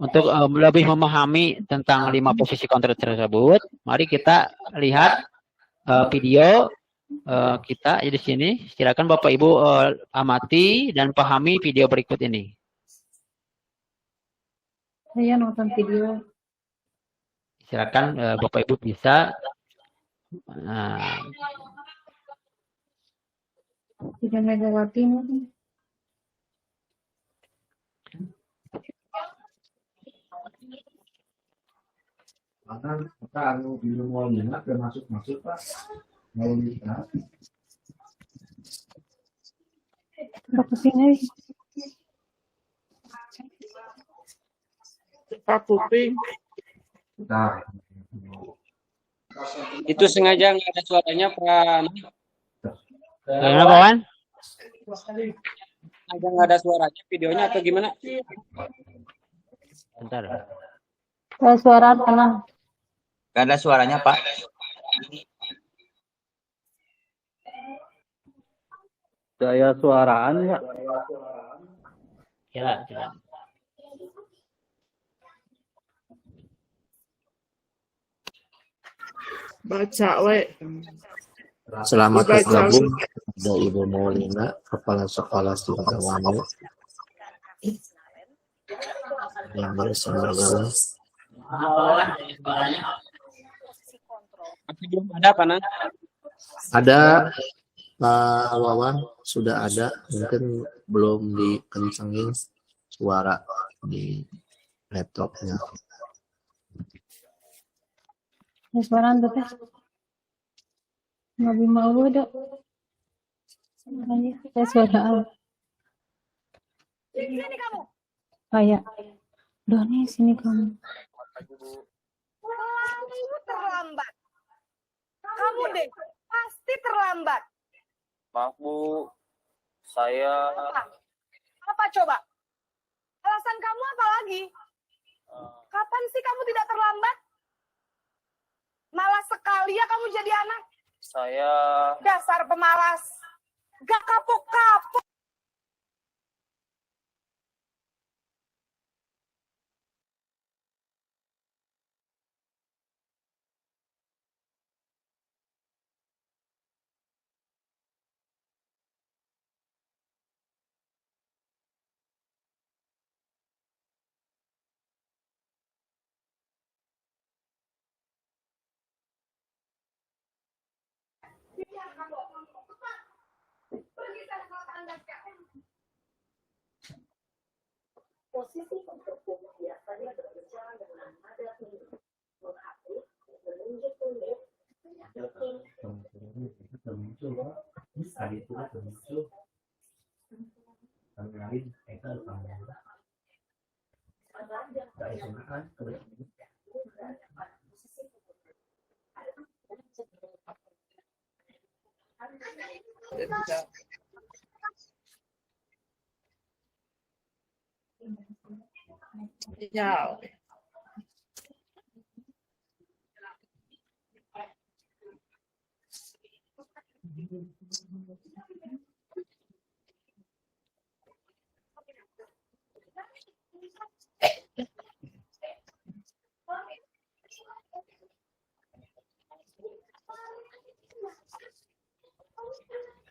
untuk lebih memahami tentang 5 posisi kontrol tersebut, mari kita lihat video kita di sini. Silakan Bapak Ibu amati dan pahami video berikut ini. Saya nonton video. Silakan Bapak Ibu bisa. Tidak Megawati mungkin. Ke sini. Itu sengaja nggak ada suaranya, Pak. Gimana, kawan? Sengaja nggak ada suaranya videonya atau gimana? Bentar. Suara tenang. Gak ada suaranya, Pak. Saya suaraan nggak? Ya. Baca, we. Selamat bergabung ada Ibu Maulina, Kepala Sekolah Singkawani. Yang bersama Ada apa, Nang? ada Pak Wawan, sudah ada, mungkin belum dikencengin suara di laptopnya. Suara anda teh. Nabi mau dok. Saya suara. Sini kamu. Kayak. Doni sini kamu. Kamu terlambat. Kamu deh pasti terlambat. Maaf Bu, saya Apa coba? Alasan kamu apa lagi? Kapan sih kamu tidak terlambat? Malas sekali ya kamu jadi anak. saya Dasar pemalas. Gak kapok-kapok. Ya.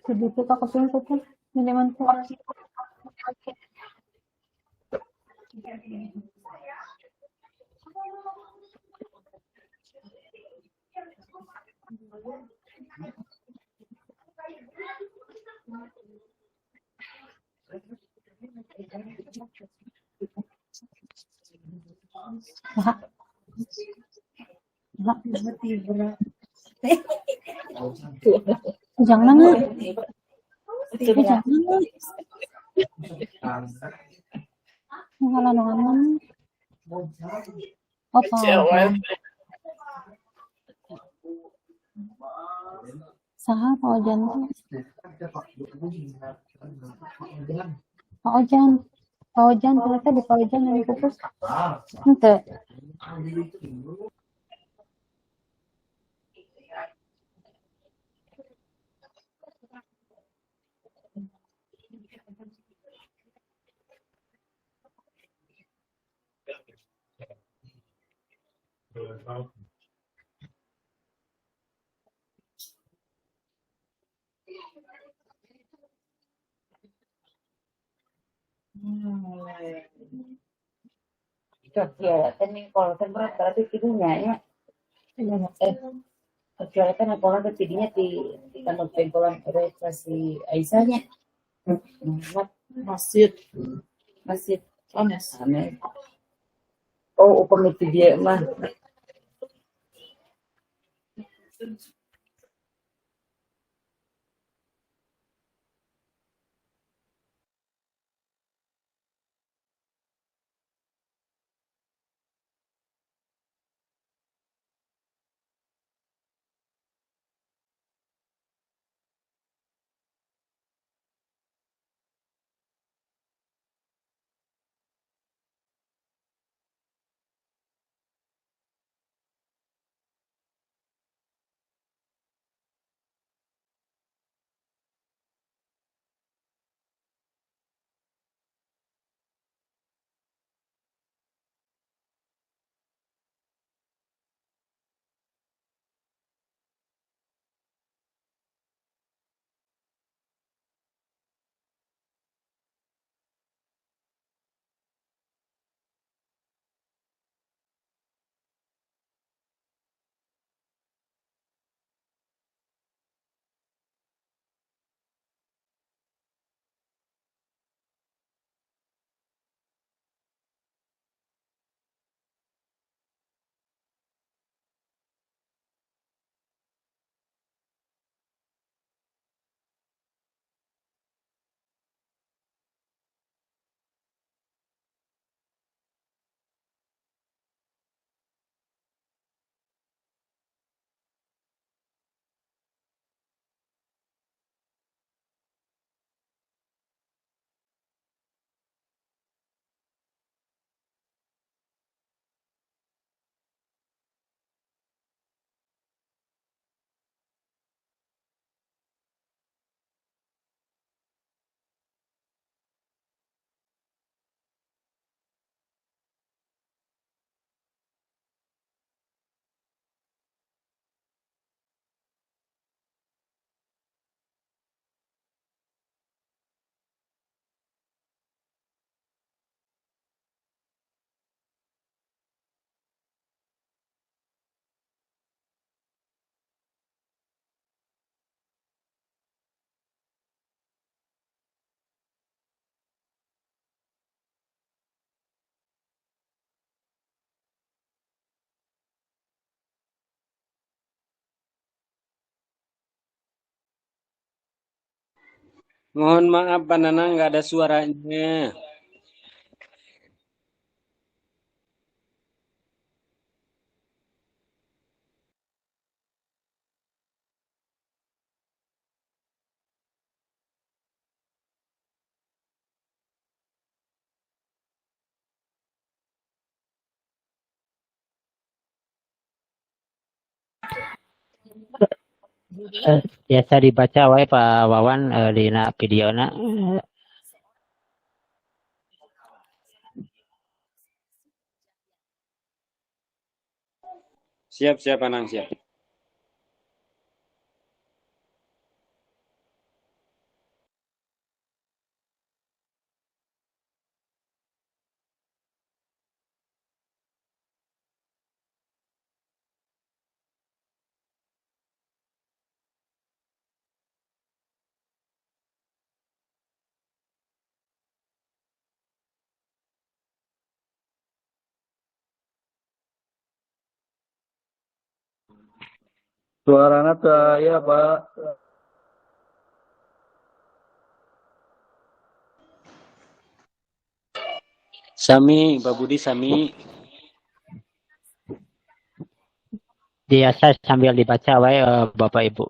Sedikit aku pintu tuh, minumanku. Jangan lah. Jangan lah. Ngalah nongan. Apa? Saha Pak Ojan? Pak Ojan. Pak Ojan ternyata di Pak Ojan yang dikutus. Ente. Kegiatan nih kalau berat berarti tidurnya ya. Kegiatan apa lagi tidurnya di tanah pengkolan rekrasi Aisyahnya. Masjid. Masih Panas. aneh. Oh, upah itu dia mah. Mohon maaf Pak Nanang, nggak ada suaranya. Biasa dibaca wae Pak Wawan dina videona. Siap, siap Anang, siap. Suaranya saya, Pak. Sami, Pak Budi Sami. Biasa sambil dibaca wae Bapak Ibu.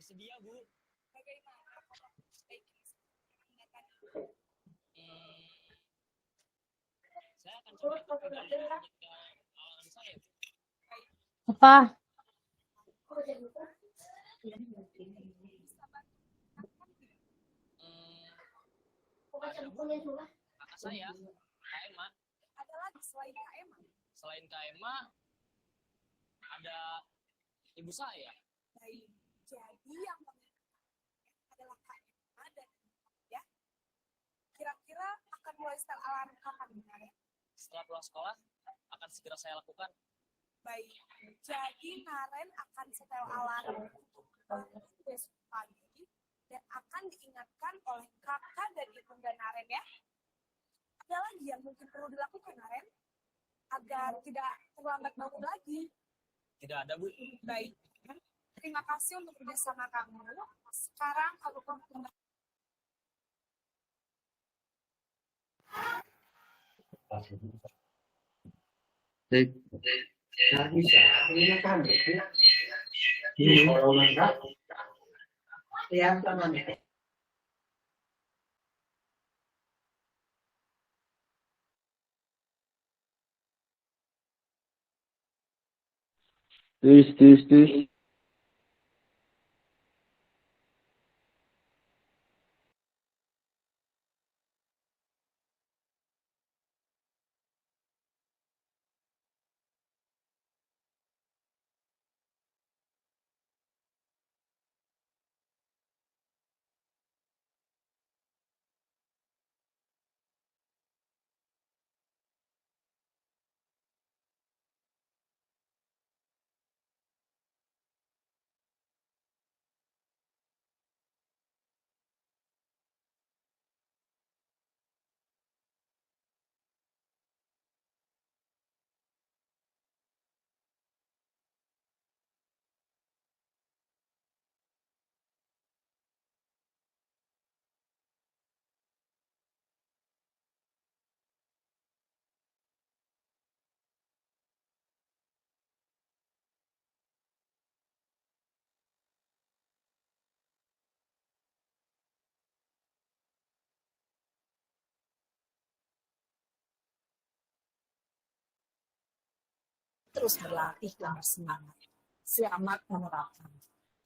Bersedia, Bu. Bagaimana? Saya akan coba saya. Apa? Kakak saya, KMA. Ada lagi selain KMA? Selain KMA, ada ibu saya. Baik. Jadi yang adalah KMA dan ya. Kira-kira akan mulai setel alarm kapan ya? Setelah pulang sekolah, akan segera saya lakukan. Baik. Jadi Naren akan setel alarm besok pagi dan akan diingatkan oleh kakak dan ibunda Naren ya. Ada lagi yang mungkin perlu dilakukan Naren agar tidak terlambat bangun lagi. Tidak ada, Bu. Baik. Terima kasih untuk kerjasama kamu. Sekarang kalau kamu kembali. Tus. Terus berlatih dan bersemangat. Selamat menerapkan.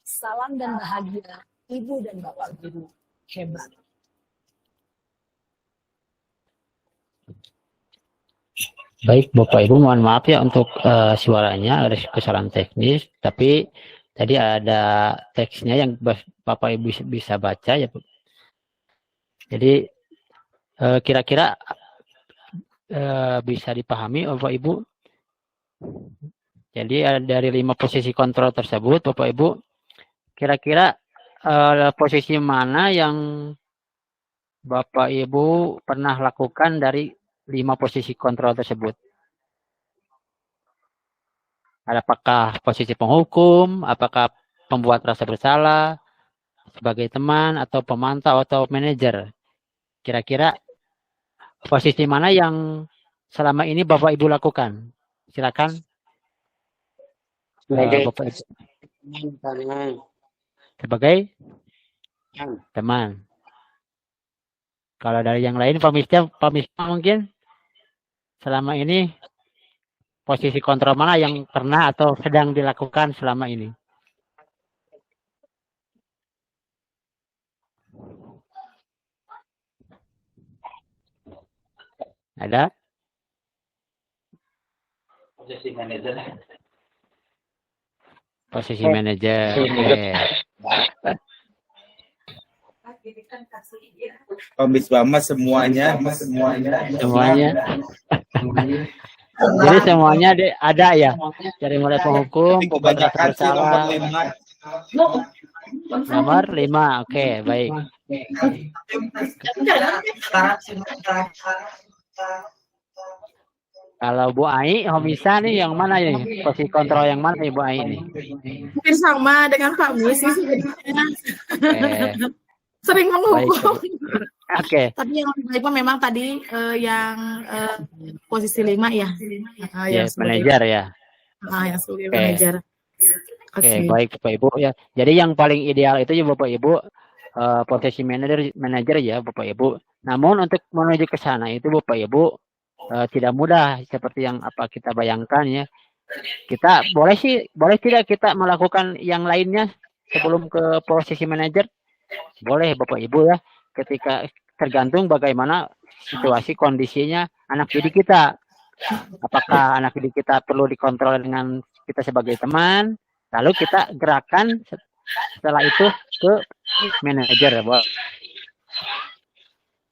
Salam dan bahagia, Ibu dan Bapak Guru. Hebat. Baik Bapak Ibu, mohon maaf ya untuk suaranya ada kesalahan teknis, tapi tadi ada teksnya yang Bapak Ibu bisa baca ya. Jadi kira-kira bisa dipahami Bapak Ibu. Jadi dari 5 posisi kontrol tersebut Bapak Ibu, kira-kira posisi mana yang Bapak Ibu pernah lakukan dari 5 posisi kontrol tersebut? Apakah posisi penghukum, apakah pembuat rasa bersalah, sebagai teman, atau pemantau, atau manajer? Kira-kira posisi mana yang selama ini Bapak Ibu lakukan? Silakan. Bapak Ibu. Sebagai teman. Kalau dari yang lain, Pak Misbah mungkin selama ini posisi kontrol mana yang pernah atau sedang dilakukan selama ini? Ada? Posisi manajer. Posisi manajer. Oke. Komis Bama semuanya. Jadi semuanya ada ya, dari mulai penghukum, pembuat rasa bersalah. Nomor 5, oke, baik. Kalau Bu Ai, Homisa nih yang mana ya? Posisi kontrol yang mana nih Bu Ai ini? Mungkin sama dengan Pak Mus sih sebenarnya. Sering menghukum. Oke. Tapi yang lebih baik memang tadi yang posisi 5 ya. Yang manajer ya. Yang sebagai manajer. Oke, baik Bapak Ibu ya. Jadi yang paling ideal itu ya Bapak Ibu posisi manajer ya Bapak Ibu. Namun untuk menuju ke sana itu Bapak Ibu tidak mudah seperti yang apa kita bayangkan ya. Kita boleh tidak kita melakukan yang lainnya sebelum ke posisi manajer? Boleh Bapak Ibu ya. Ketika tergantung bagaimana situasi kondisinya anak didik kita. Apakah anak didik kita perlu dikontrol dengan kita sebagai teman, lalu kita gerakan setelah itu ke manajer.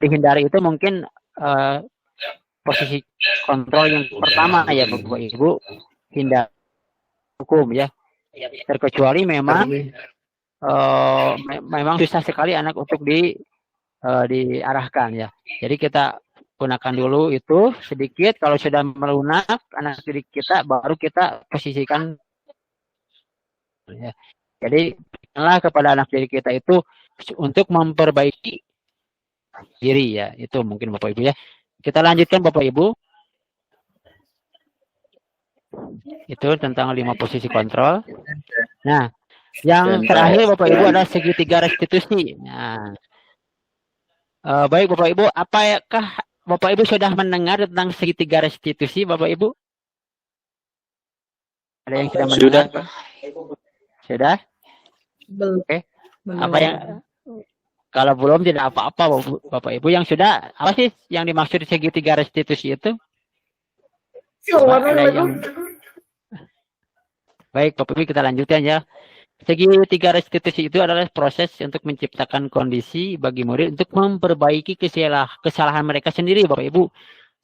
Dihindari itu mungkin posisi kontrol yang pertama ya Bapak Ibu, hindari hukum ya. Terkecuali memang memang susah sekali anak untuk diarahkan ya. Jadi kita gunakan dulu itu sedikit, kalau sudah melunak anak didik kita baru kita posisikan ya. Jadi kepada anak didik kita itu untuk memperbaiki diri ya. Itu mungkin Bapak Ibu ya. Kita lanjutkan Bapak Ibu. Itu tentang 5 posisi kontrol. Nah, yang terakhir Bapak Ibu adalah segitiga restitusi. Nah, baik Bapak Ibu, apakah Bapak Ibu sudah mendengar tentang segitiga restitusi Bapak Ibu? Ada yang sudah mendengar? Sudah? Belum. Oke. Apa yang kalau belum tidak apa-apa Bapak Ibu. Yang sudah, apa sih yang dimaksud segitiga restitusi itu? Baik Bapak Ibu, kita lanjutkan ya. Segitiga restitusi itu adalah proses untuk menciptakan kondisi bagi murid untuk memperbaiki kesalahan mereka sendiri Bapak Ibu.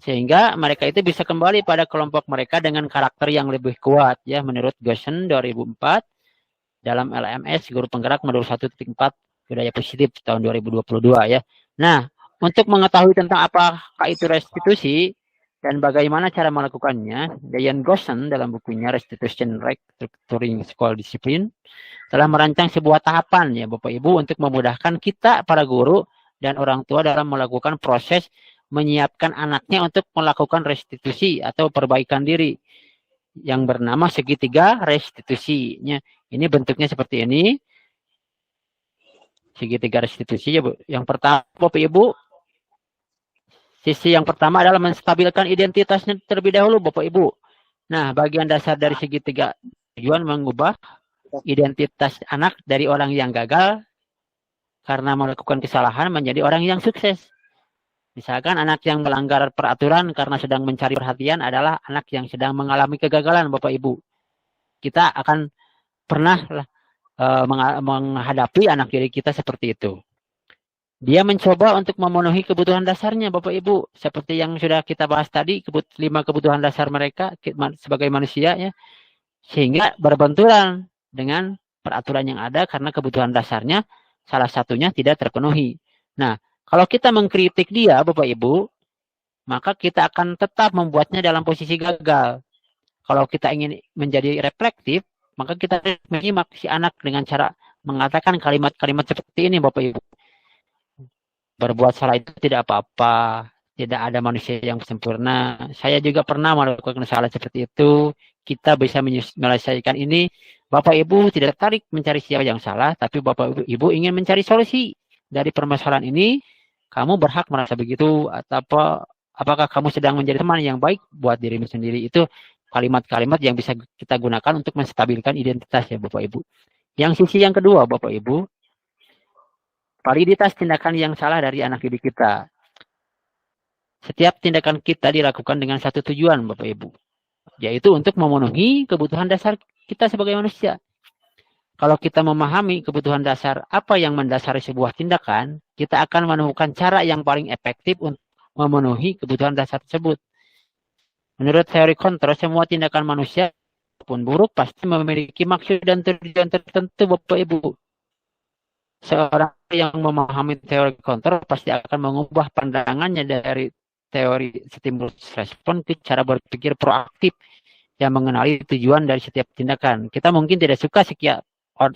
Sehingga mereka itu bisa kembali pada kelompok mereka dengan karakter yang lebih kuat ya, menurut Gosen 2004 dalam LMS Guru Penggerak Modul 1.4 Budaya Positif tahun 2022 ya. Nah, untuk mengetahui tentang apakah itu restitusi dan bagaimana cara melakukannya, Diane Gosen dalam bukunya Restitution Restructuring School Discipline telah merancang sebuah tahapan ya Bapak Ibu untuk memudahkan kita para guru dan orang tua dalam melakukan proses menyiapkan anaknya untuk melakukan restitusi atau perbaikan diri yang bernama segitiga restitusinya. Ini bentuknya seperti ini. Segitiga restitusi ya Bu. Yang pertama Bapak Ibu, sisi yang pertama adalah menstabilkan identitasnya terlebih dahulu Bapak Ibu. Nah, bagian dasar dari segitiga tujuan mengubah identitas anak dari orang yang gagal karena melakukan kesalahan menjadi orang yang sukses. Misalkan anak yang melanggar peraturan karena sedang mencari perhatian adalah anak yang sedang mengalami kegagalan Bapak Ibu. Kita akan pernah menghadapi anak didik kita seperti itu. Dia mencoba untuk memenuhi kebutuhan dasarnya Bapak Ibu. Seperti yang sudah kita bahas tadi, 5 kebutuhan dasar mereka sebagai manusia ya. Sehingga berbenturan dengan peraturan yang ada karena kebutuhan dasarnya salah satunya tidak terpenuhi. Nah, kalau kita mengkritik dia, Bapak Ibu, maka kita akan tetap membuatnya dalam posisi gagal. Kalau kita ingin menjadi reflektif, maka kita menyimak si anak dengan cara mengatakan kalimat-kalimat seperti ini, Bapak Ibu. Berbuat salah itu tidak apa-apa, tidak ada manusia yang sempurna. Saya juga pernah melakukan salah seperti itu. Kita bisa menyelesaikan ini. Bapak Ibu tidak tertarik mencari siapa yang salah, tapi Bapak Ibu ingin mencari solusi dari permasalahan ini. Kamu berhak merasa begitu, atau apakah kamu sedang menjadi teman yang baik buat dirimu sendiri? Itu kalimat-kalimat yang bisa kita gunakan untuk menstabilkan identitas ya Bapak Ibu. Yang sisi yang kedua Bapak Ibu, validitas tindakan yang salah dari anak didik kita. Setiap tindakan kita dilakukan dengan satu tujuan Bapak Ibu, yaitu untuk memenuhi kebutuhan dasar kita sebagai manusia. Kalau kita memahami kebutuhan dasar apa yang mendasari sebuah tindakan, kita akan menemukan cara yang paling efektif untuk memenuhi kebutuhan dasar tersebut. Menurut teori kontrol, semua tindakan manusia pun buruk pasti memiliki maksud dan tujuan tertentu Bapak Ibu. Seorang yang memahami teori kontrol pasti akan mengubah pandangannya dari teori stimulus respon ke cara berpikir proaktif yang mengenali tujuan dari setiap tindakan. Kita mungkin tidak suka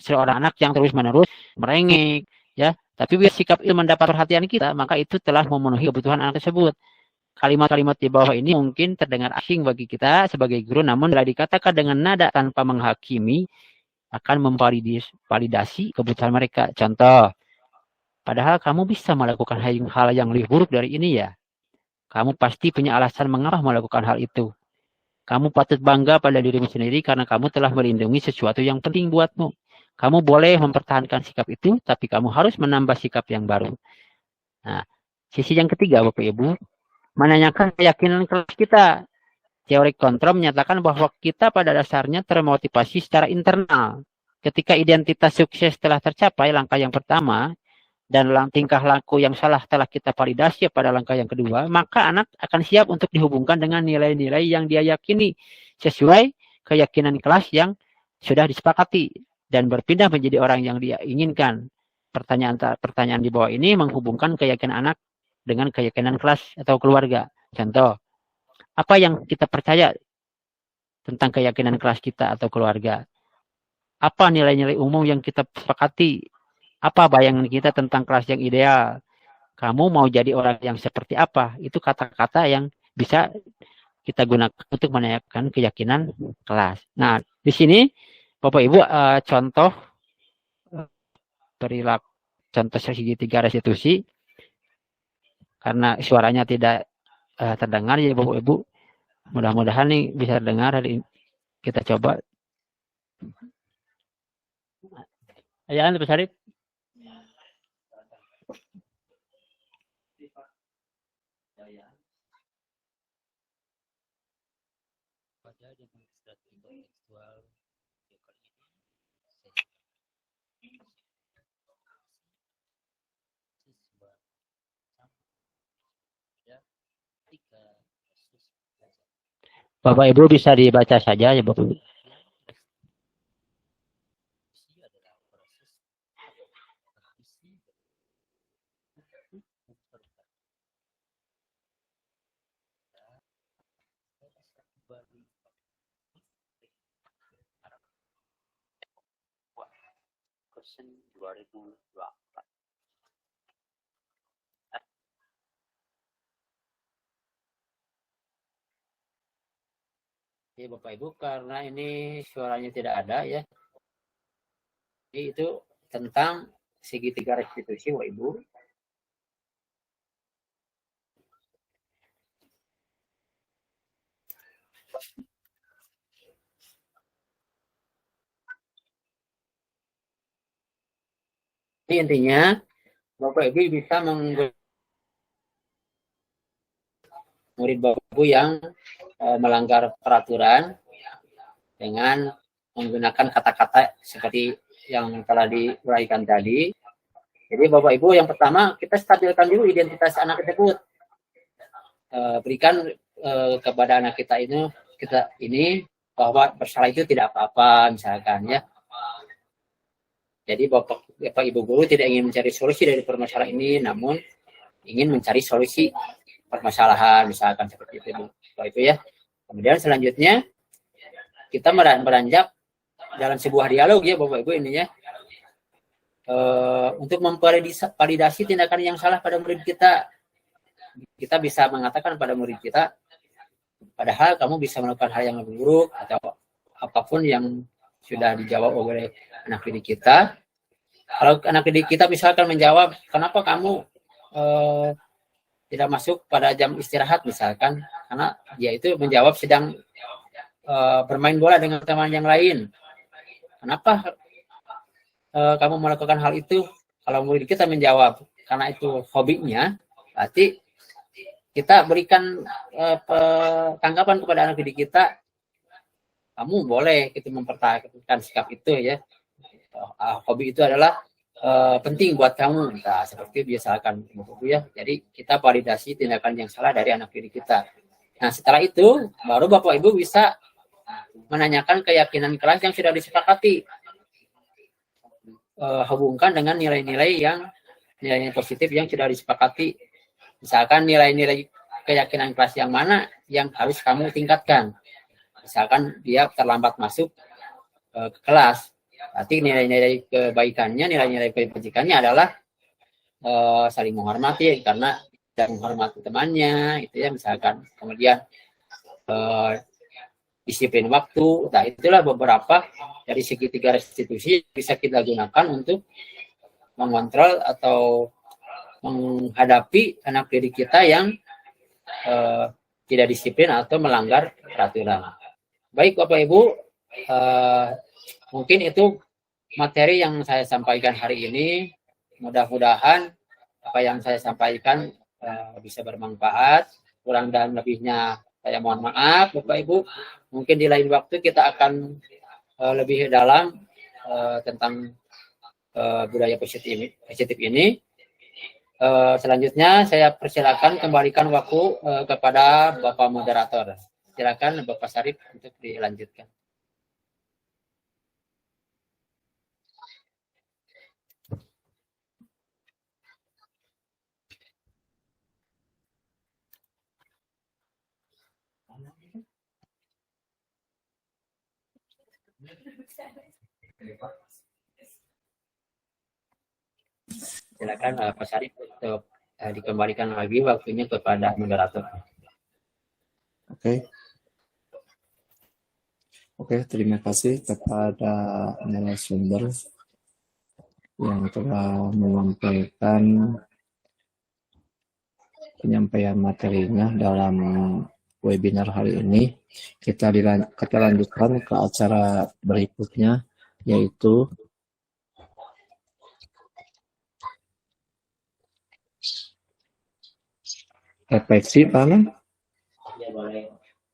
seorang anak yang terus-menerus merengek, ya. Tapi bila sikap itu mendapat perhatian kita, maka itu telah memenuhi kebutuhan anak tersebut. Kalimat-kalimat di bawah ini mungkin terdengar asing bagi kita sebagai guru, namun bila dikatakan dengan nada tanpa menghakimi, akan memvalidasi kebutuhan mereka. Contoh, padahal kamu bisa melakukan hal yang lebih buruk dari ini ya. Kamu pasti punya alasan mengapa melakukan hal itu. Kamu patut bangga pada dirimu sendiri karena kamu telah melindungi sesuatu yang penting buatmu. Kamu boleh mempertahankan sikap itu, tapi kamu harus menambah sikap yang baru. Nah, sisi yang ketiga Bapak Ibu, menanyakan keyakinan kelas kita. Teori kontrol menyatakan bahwa kita pada dasarnya termotivasi secara internal. Ketika identitas sukses telah tercapai, langkah yang pertama, dan tingkah laku yang salah telah kita validasi pada langkah yang kedua, maka anak akan siap untuk dihubungkan dengan nilai-nilai yang dia yakini sesuai keyakinan kelas yang sudah disepakati dan berpindah menjadi orang yang dia inginkan. Pertanyaan di bawah ini menghubungkan keyakinan anak dengan keyakinan kelas atau keluarga. Contoh, apa yang kita percaya tentang keyakinan kelas kita atau keluarga? Apa nilai-nilai umum yang kita sepakati? Apa bayangan kita tentang kelas yang ideal? Kamu mau jadi orang yang seperti apa? Itu kata-kata yang bisa kita gunakan untuk menanyakan keyakinan kelas. Nah, di sini Bapak Ibu contoh perilaku, contoh segitiga restitusi. Karena suaranya tidak terdengar ya Bapak Ibu. Mudah-mudahan nih bisa terdengar. Kita coba. Ya, Pak Syarif. Bapak Ibu bisa dibaca saja ya Bapak Ibu. Ya Bapak Ibu, karena ini suaranya tidak ada ya. Jadi itu tentang segitiga restitusi Bapak Ibu. Jadi intinya Bapak Ibu bisa murid Bapak Ibu yang melanggar peraturan dengan menggunakan kata-kata seperti yang telah diuraikan tadi. Jadi Bapak Ibu yang pertama kita stabilkan dulu identitas anak tersebut. Berikan kepada anak kita ini bahwa bersalah itu tidak apa-apa misalkan ya. Jadi Bapak Ibu guru tidak ingin mencari solusi dari permasalahan ini, namun ingin mencari solusi permasalahan, misalkan seperti itu. Itu ya. Kemudian selanjutnya kita beranjak dalam sebuah dialog ya Bapak Ibu ininya untuk memvalidasi tindakan yang salah pada murid kita. Kita bisa mengatakan pada murid kita, padahal kamu bisa melakukan hal yang lebih buruk atau apapun yang sudah dijawab oleh anak didik kita. Kalau anak didik kita misalkan menjawab, kenapa kamu tidak masuk pada jam istirahat misalkan, karena dia itu menjawab sedang bermain bola dengan teman yang lain. Kenapa kamu melakukan hal itu? Kalau murid kita menjawab karena itu hobinya, berarti kita berikan tanggapan kepada anak didik kita, kamu boleh itu mempertahankan sikap itu ya. Hobi itu adalah penting buat kamu. Nah, seperti biasakan ya. Jadi kita validasi tindakan yang salah dari anak didik kita. Nah, setelah itu baru Bapak Ibu bisa menanyakan keyakinan kelas yang sudah disepakati. Hubungkan dengan nilai-nilai positif yang sudah disepakati. Misalkan nilai-nilai keyakinan kelas yang mana yang harus kamu tingkatkan. Misalkan dia terlambat masuk ke kelas, berarti nilai-nilai kebaikannya, nilai-nilai kebajikannya adalah saling menghormati karena tidak menghormati temannya, itu ya misalkan. Kemudian disiplin waktu. Nah, itulah beberapa dari segitiga restitusi bisa kita gunakan untuk mengontrol atau menghadapi anak didik kita yang tidak disiplin atau melanggar peraturan. Baik Bapak Ibu, mungkin itu materi yang saya sampaikan hari ini. Mudah-mudahan apa yang saya sampaikan bisa bermanfaat. Kurang dan lebihnya saya mohon maaf Bapak Ibu. Mungkin di lain waktu kita akan lebih dalam tentang budaya positif ini. Selanjutnya saya persilakan kembalikan waktu kepada Bapak Moderator. Silakan Bapak Sarip untuk dilanjutkan. Silakan Pak Sarip untuk dikembalikan lagi waktunya kepada moderator. Oke, terima kasih kepada narasumber yang telah menyampaikan penyampaian materinya dalam webinar hari ini. Kita lanjutkan ke acara berikutnya, yaitu refleksi, Pak.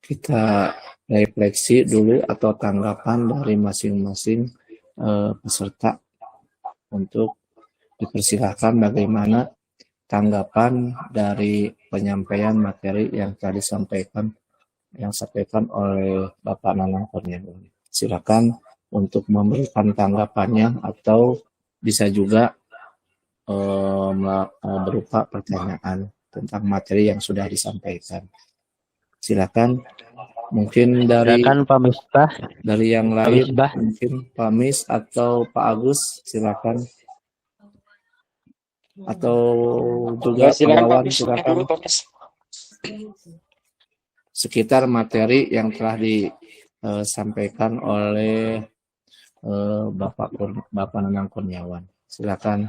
Kita refleksi dulu atau tanggapan dari masing-masing peserta untuk dipersilahkan bagaimana tanggapan dari penyampaian materi yang tadi disampaikan oleh Bapak Nanang Kurniawan. Silakan untuk memberikan tanggapannya atau bisa juga berupa pertanyaan tentang materi yang sudah disampaikan. Silakan, mungkin dari Pak Misbah, dari yang lain, mungkin Pak Mis atau Pak Agus, silakan. Atau juga Pak silakan. Sekitar materi yang telah disampaikan oleh Bapak Nanang Kurniawan. Silakan.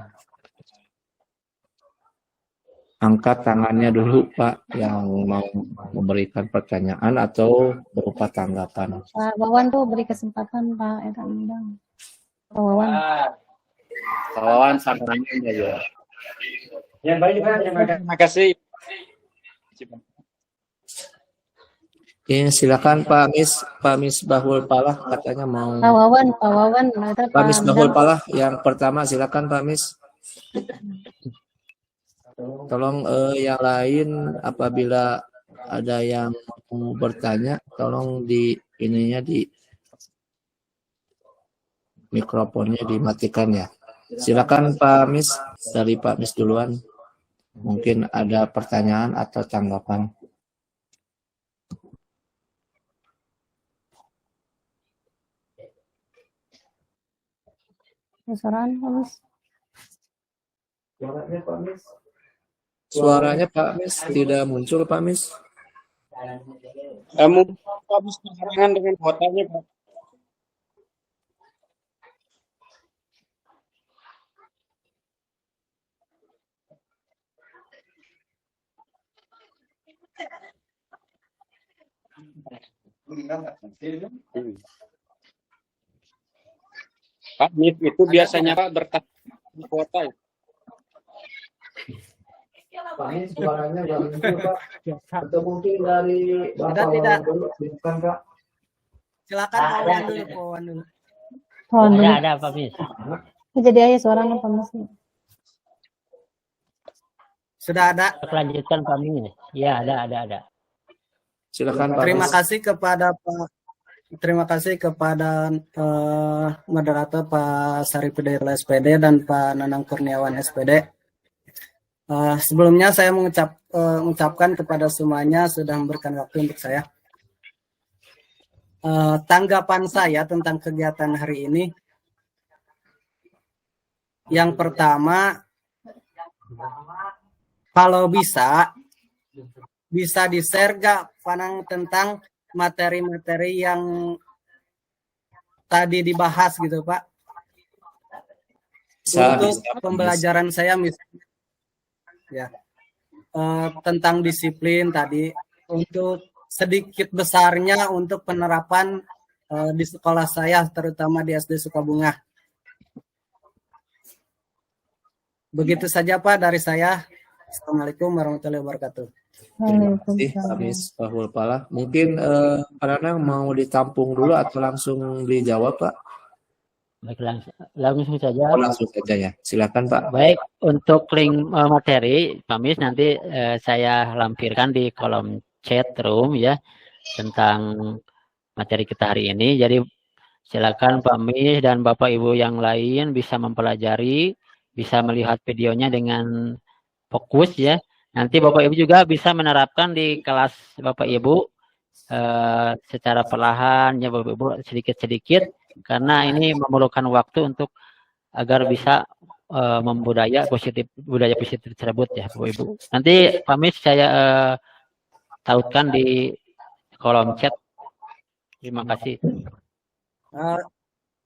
Angkat tangannya dulu Pak yang mau memberikan pertanyaan atau berupa tanggapan. Pak Wawan tuh beri kesempatan Pak Eka undang. Pak Wawan. Pak Wawan sampainya ya. Yang baik Pak, terima kasih. Silakan Pak Misbahul Palah katanya mau. Pak Wawan. Pak Misbahul Palah yang pertama, silakan Pak Mis. Tolong yang lain apabila ada yang mau bertanya, tolong di mikrofonnya dimatikan ya. Silakan Pak Mis, dari Pak Mis duluan. Mungkin ada pertanyaan atau tanggapan. Saran, Pak Mis. Suaranya Pak Mis tidak muncul Pak Mis. Mungkin Pak Mis berhalangan dengan kuotanya, Pak. Pak Mis itu biasanya Pak bertahan di kuota ya? Pak Mis suaranya nggak muncul Pak. Atau mungkin dari Bapak Tidak. dulu, silakan Pak. Silakan Pak Wawan dulu, Pak Wawan dulu. Ada Pak Mis. Jadi aja suaranya Pak Mis. Sudah ada. Lanjutkan Pak Mis. Ya, ada. Silakan Pak Terima Mis. kasih kepada Pak. Terima kasih kepada moderator Pak Saripudin SPD dan Pak Nanang Kurniawan SPD. Sebelumnya saya mengucapkan kepada semuanya sudah memberikan waktu untuk saya. Tanggapan saya tentang kegiatan hari ini. Yang pertama, kalau bisa di-share gak Panang tentang materi-materi yang tadi dibahas gitu Pak. Untuk pembelajaran saya misalnya ya tentang disiplin tadi, untuk sedikit besarnya untuk penerapan di sekolah saya terutama di SD Sukabunga. Begitu saja Pak dari saya. Assalamualaikum warahmatullahi wabarakatuh. Terima kasih Pak Mis Bahul Pala. Mungkin Pak Nanang mau ditampung dulu atau langsung dijawab Pak? Baik, langsung saja. Langsung saja ya. Silakan Pak. Baik, untuk link materi Pak Mis nanti saya lampirkan di kolom chat room ya tentang materi kita hari ini. Jadi silakan Pak Mis dan Bapak Ibu yang lain bisa mempelajari, bisa melihat videonya dengan fokus ya. Nanti Bapak Ibu juga bisa menerapkan di kelas Bapak Ibu secara perlahan ya Bapak Ibu, sedikit-sedikit, karena ini memerlukan waktu untuk agar bisa budaya positif tersebut ya Bapak Ibu. Nanti Pak Mis saya tautkan di kolom chat. Terima kasih.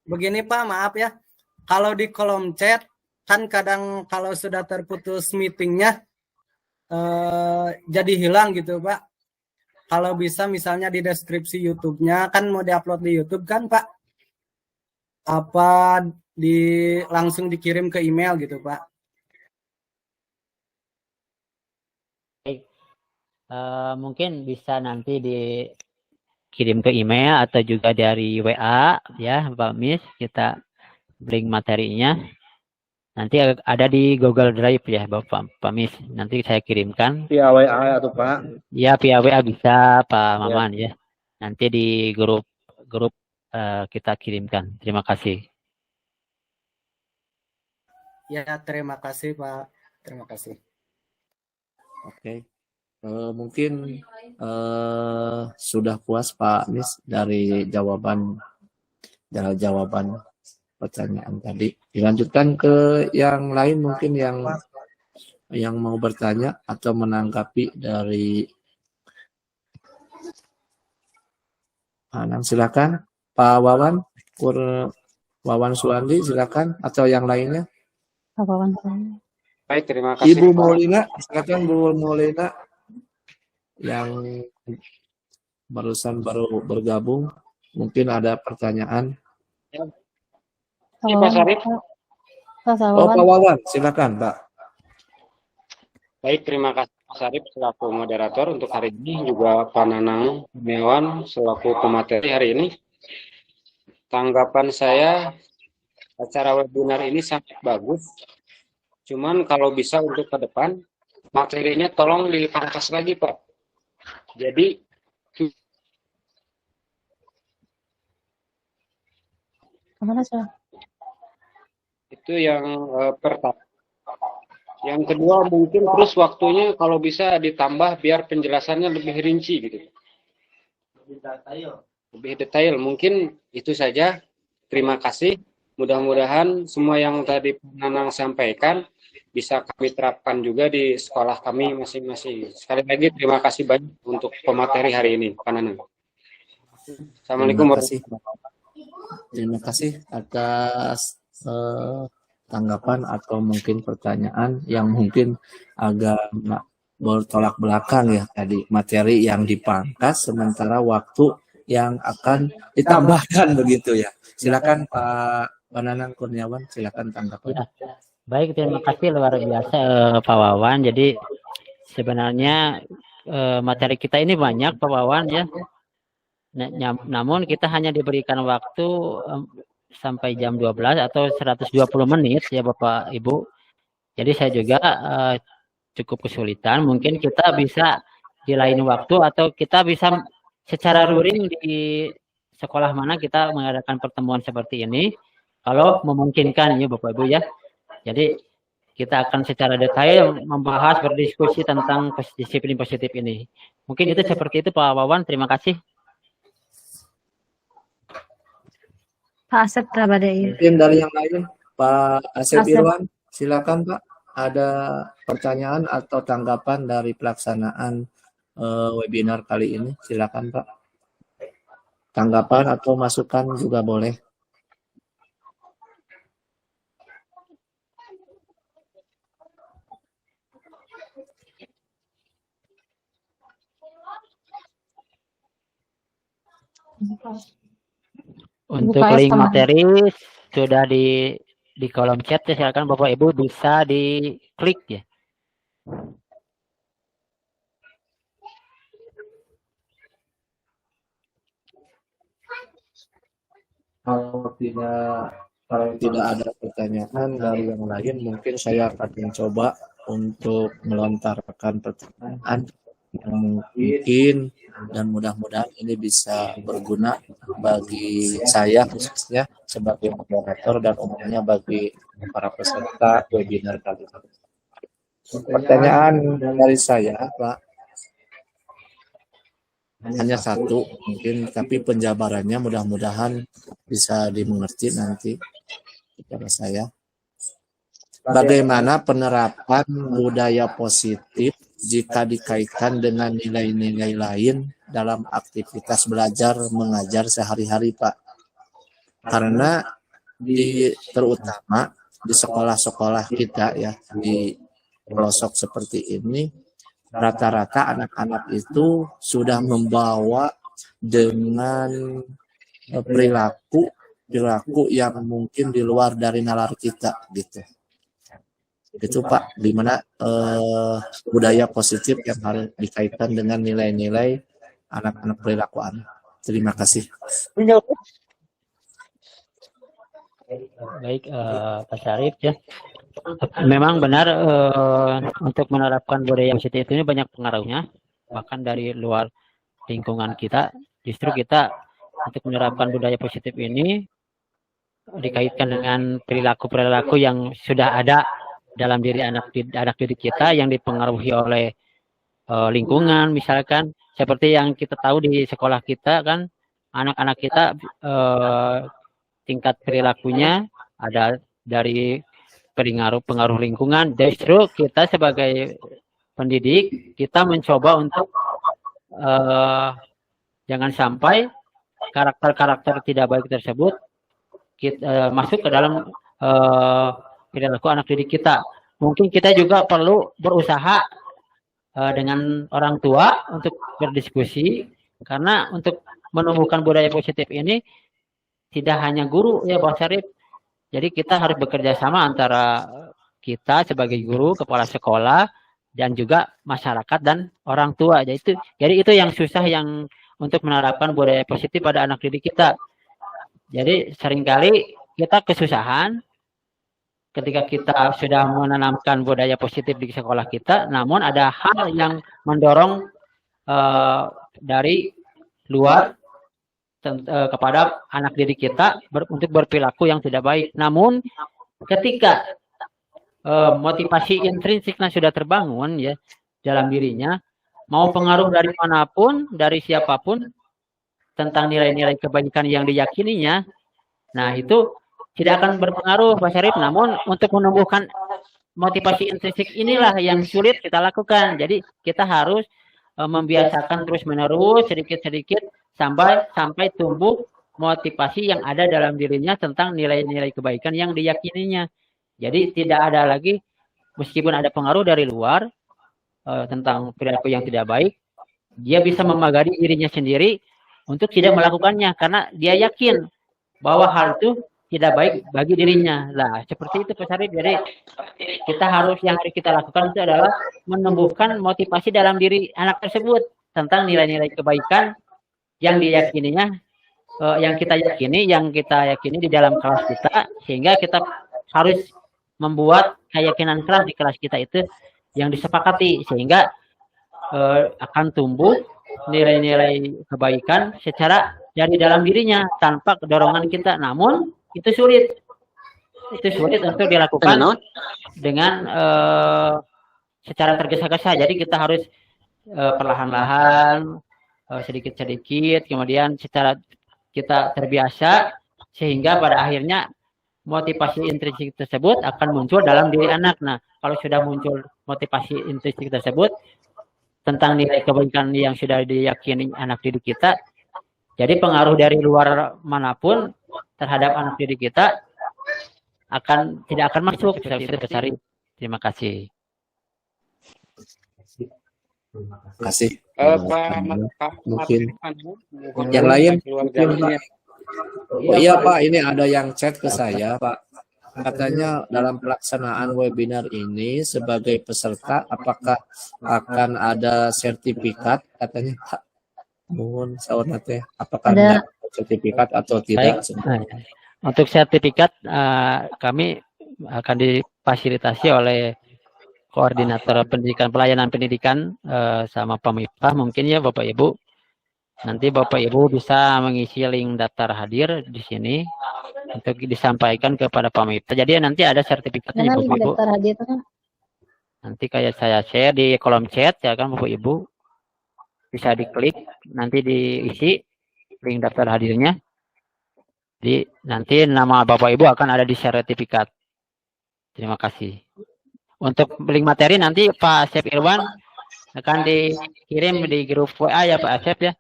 Begini Pak, maaf ya. Kalau di kolom chat kan kadang kalau sudah terputus meetingnya jadi hilang gitu Pak. Kalau bisa misalnya di deskripsi YouTube-nya kan mau diupload di YouTube kan Pak. Apa langsung dikirim ke email gitu Pak. Mungkin bisa nanti dikirim ke email atau juga dari WA ya Pak Mis, kita link materinya. Nanti ada di Google Drive ya Pak Mis. Nanti saya kirimkan. Via WA atau Pak? Ya via WA bisa Pak Maman ya. Nanti di grup kita kirimkan. Terima kasih. Ya terima kasih Pak. Terima kasih. Oke. Mungkin sudah puas Pak Mis dari jawaban pertanyaan tadi. Dilanjutkan ke yang lain mungkin yang mau bertanya atau menanggapi dari Anang, silakan Pak Wawan Suwandi, silakan, atau yang lainnya. Pak Wawan. Baik, terima kasih. Ibu Maulina, silakan Bu Maulina yang baru bergabung, mungkin ada pertanyaan. Pak Sarip. Pak Wawan, silakan Pak. Baik, terima kasih Pak Sarip selaku moderator untuk hari ini, juga Pak Nanang Kurniawan selaku pemateri hari ini. Tanggapan saya, acara webinar ini sangat bagus. Cuman kalau bisa untuk ke depan, materinya tolong dipangkas lagi Pak. Jadi, Kemana sih? Itu yang pertama. Yang kedua mungkin terus waktunya kalau bisa ditambah biar penjelasannya lebih rinci gitu. Lebih detail. Mungkin itu saja. Terima kasih. Mudah-mudahan semua yang tadi Nanang sampaikan bisa kami terapkan juga di sekolah kami masing-masing. Sekali lagi terima kasih banyak untuk pemateri hari ini, Pak Nanang. Assalamualaikum Terima kasih atas tanggapan atau mungkin pertanyaan yang mungkin agak bertolak belakang ya tadi, materi yang dipangkas sementara waktu yang akan ditambahkan begitu ya. Silakan Pak Nanang Kurniawan, silakan tanggapan. Baik, terima kasih luar biasa Pak Wawan. Jadi sebenarnya materi kita ini banyak Pak Wawan ya. Namun kita hanya diberikan waktu sampai jam 12 atau 120 menit ya Bapak Ibu. Jadi saya juga cukup kesulitan. Mungkin kita bisa di lain waktu atau kita bisa secara luring di sekolah mana kita mengadakan pertemuan seperti ini. Kalau memungkinkan ya Bapak Ibu ya. Jadi kita akan secara detail membahas, berdiskusi tentang disiplin positif ini. Mungkin itu seperti itu Pak Wawan, terima kasih. Pak Asep Prabadaya. Mungkin dari yang lain, Pak Asep Irwan, silakan Pak. Ada pertanyaan atau tanggapan dari pelaksanaan webinar kali ini? Silakan Pak. Tanggapan atau masukan juga boleh. Untuk link materi sudah di kolom chat ya, silakan Bapak Ibu bisa diklik ya. Kalau tidak ada pertanyaan dari yang lain, mungkin saya akan mencoba untuk melontarkan pertanyaan yang mungkin dan mudah-mudahan ini bisa berguna bagi saya khususnya sebagai moderator dan umumnya bagi para peserta webinar kali ini. Pertanyaan dari saya, Pak, hanya satu mungkin, tapi penjabarannya mudah-mudahan bisa dimengerti nanti kepada saya. Bagaimana penerapan budaya positif jika dikaitkan dengan nilai-nilai lain dalam aktivitas belajar mengajar sehari-hari, Pak? Karena terutama di sekolah-sekolah kita ya, di pelosok seperti ini, rata-rata anak-anak itu sudah membawa dengan perilaku yang mungkin di luar dari nalar kita gitu. Itu Pak, di mana budaya positif yang harus dikaitkan dengan nilai-nilai anak-anak perilaku anak. Terima kasih. Baik Pak Syarif ya. Memang benar untuk menerapkan budaya positif ini banyak pengaruhnya, bahkan dari luar lingkungan kita. Justru kita untuk menerapkan budaya positif ini dikaitkan dengan perilaku-perilaku yang sudah ada dalam diri anak didik kita yang dipengaruhi oleh lingkungan, misalkan seperti yang kita tahu di sekolah kita kan, anak-anak kita tingkat perilakunya ada dari pengaruh lingkungan. Justru kita sebagai pendidik kita mencoba untuk jangan sampai karakter-karakter tidak baik tersebut masuk ke dalam perilaku anak didik kita. Mungkin kita juga perlu berusaha dengan orang tua untuk berdiskusi, karena untuk menumbuhkan budaya positif ini tidak hanya guru ya Pak Syarif. Jadi kita harus bekerja sama antara kita sebagai guru, kepala sekolah, dan juga masyarakat dan orang tua. Jadi itu yang susah yang untuk menerapkan budaya positif pada anak didik kita. Jadi seringkali kita kesusahan ketika kita sudah menanamkan budaya positif di sekolah kita, namun ada hal yang mendorong dari luar kepada anak didik kita untuk berperilaku yang tidak baik. Namun ketika motivasi intrinsiknya sudah terbangun ya dalam dirinya, mau pengaruh dari manapun, dari siapapun tentang nilai-nilai kebaikan yang diyakininya, nah itu tidak akan berpengaruh Pak Syarif. Namun untuk menumbuhkan motivasi intrinsik inilah yang sulit kita lakukan. Jadi kita harus membiasakan terus-menerus sedikit-sedikit sampai tumbuh motivasi yang ada dalam dirinya tentang nilai-nilai kebaikan yang diyakininya. Jadi tidak ada lagi, meskipun ada pengaruh dari luar tentang perilaku yang tidak baik, dia bisa memagari dirinya sendiri untuk tidak melakukannya karena dia yakin bahwa hal itu tidak baik bagi dirinya. Lah, seperti itu Pak Syarif. Jadi yang harus kita lakukan itu adalah menumbuhkan motivasi dalam diri anak tersebut tentang nilai-nilai kebaikan yang diyakininya, yang kita yakini di dalam kelas kita, sehingga kita harus membuat keyakinan kelas di kelas kita itu yang disepakati, sehingga akan tumbuh nilai-nilai kebaikan secara dari dalam dirinya tanpa dorongan kita. Namun itu sulit untuk dilakukan dengan secara tergesa-gesa. Jadi kita harus perlahan-lahan, sedikit-sedikit, kemudian secara kita terbiasa, sehingga pada akhirnya motivasi intrinsik tersebut akan muncul dalam diri anak. Nah, kalau sudah muncul motivasi intrinsik tersebut tentang nilai kebaikan yang sudah diyakini anak didik kita, jadi pengaruh dari luar manapun terhadap anak didik kita tidak akan masuk. Terima kasih. Terima kasih. Mungkin yang lain. Oh iya Pak, ini ada yang chat ke saya Pak. Katanya dalam pelaksanaan webinar ini sebagai peserta apakah akan ada sertifikat katanya Pak? Mohon saudara teh, apakah ada sertifikat atau tidak? Untuk sertifikat kami akan difasilitasi oleh koordinator pendidikan pelayanan pendidikan sama PAMIPA mungkin ya Bapak Ibu. Nanti Bapak Ibu bisa mengisi link daftar hadir di sini untuk disampaikan kepada PAMIPA. Jadi nanti ada sertifikatnya Bapak Ibu. Nanti kayak saya share di kolom chat ya kan Bapak Ibu. Bisa diklik, nanti diisi link daftar hadirnya. Nanti nama Bapak Ibu akan ada di sertifikat. Terima kasih. Untuk link materi nanti Pak Asep Irwan akan dikirim di grup WA ya Pak Asep ya.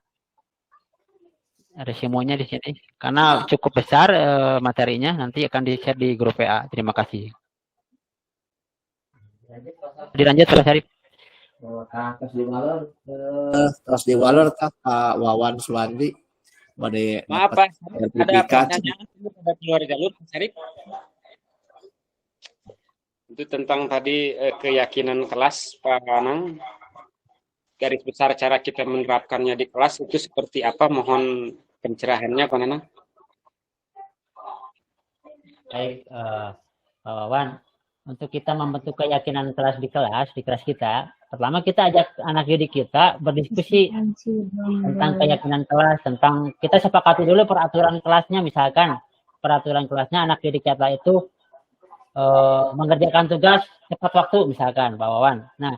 Resumonya di sini. Karena cukup besar materinya, nanti akan di-share di grup WA. Terima kasih. Dilanjut Pak Syarif. Terus di Walor Pak Wawan Suwandi pada maaf Pak, ada pertanyaan pada keluar jalur Pak Syarif. Itu tentang tadi keyakinan kelas Pak Anang. Garis besar cara kita menerapkannya di kelas itu seperti apa? Mohon pencerahannya Pak Anang. Baik, Pak Wawan. Untuk kita membentuk keyakinan kelas di kelas kita, pertama kita ajak anak didik kita berdiskusi tentang keyakinan kelas, tentang kita sepakati dulu peraturan kelasnya. Misalkan peraturan kelasnya anak didik kita itu mengerjakan tugas tepat waktu, misalkan Pak Wawan. Nah,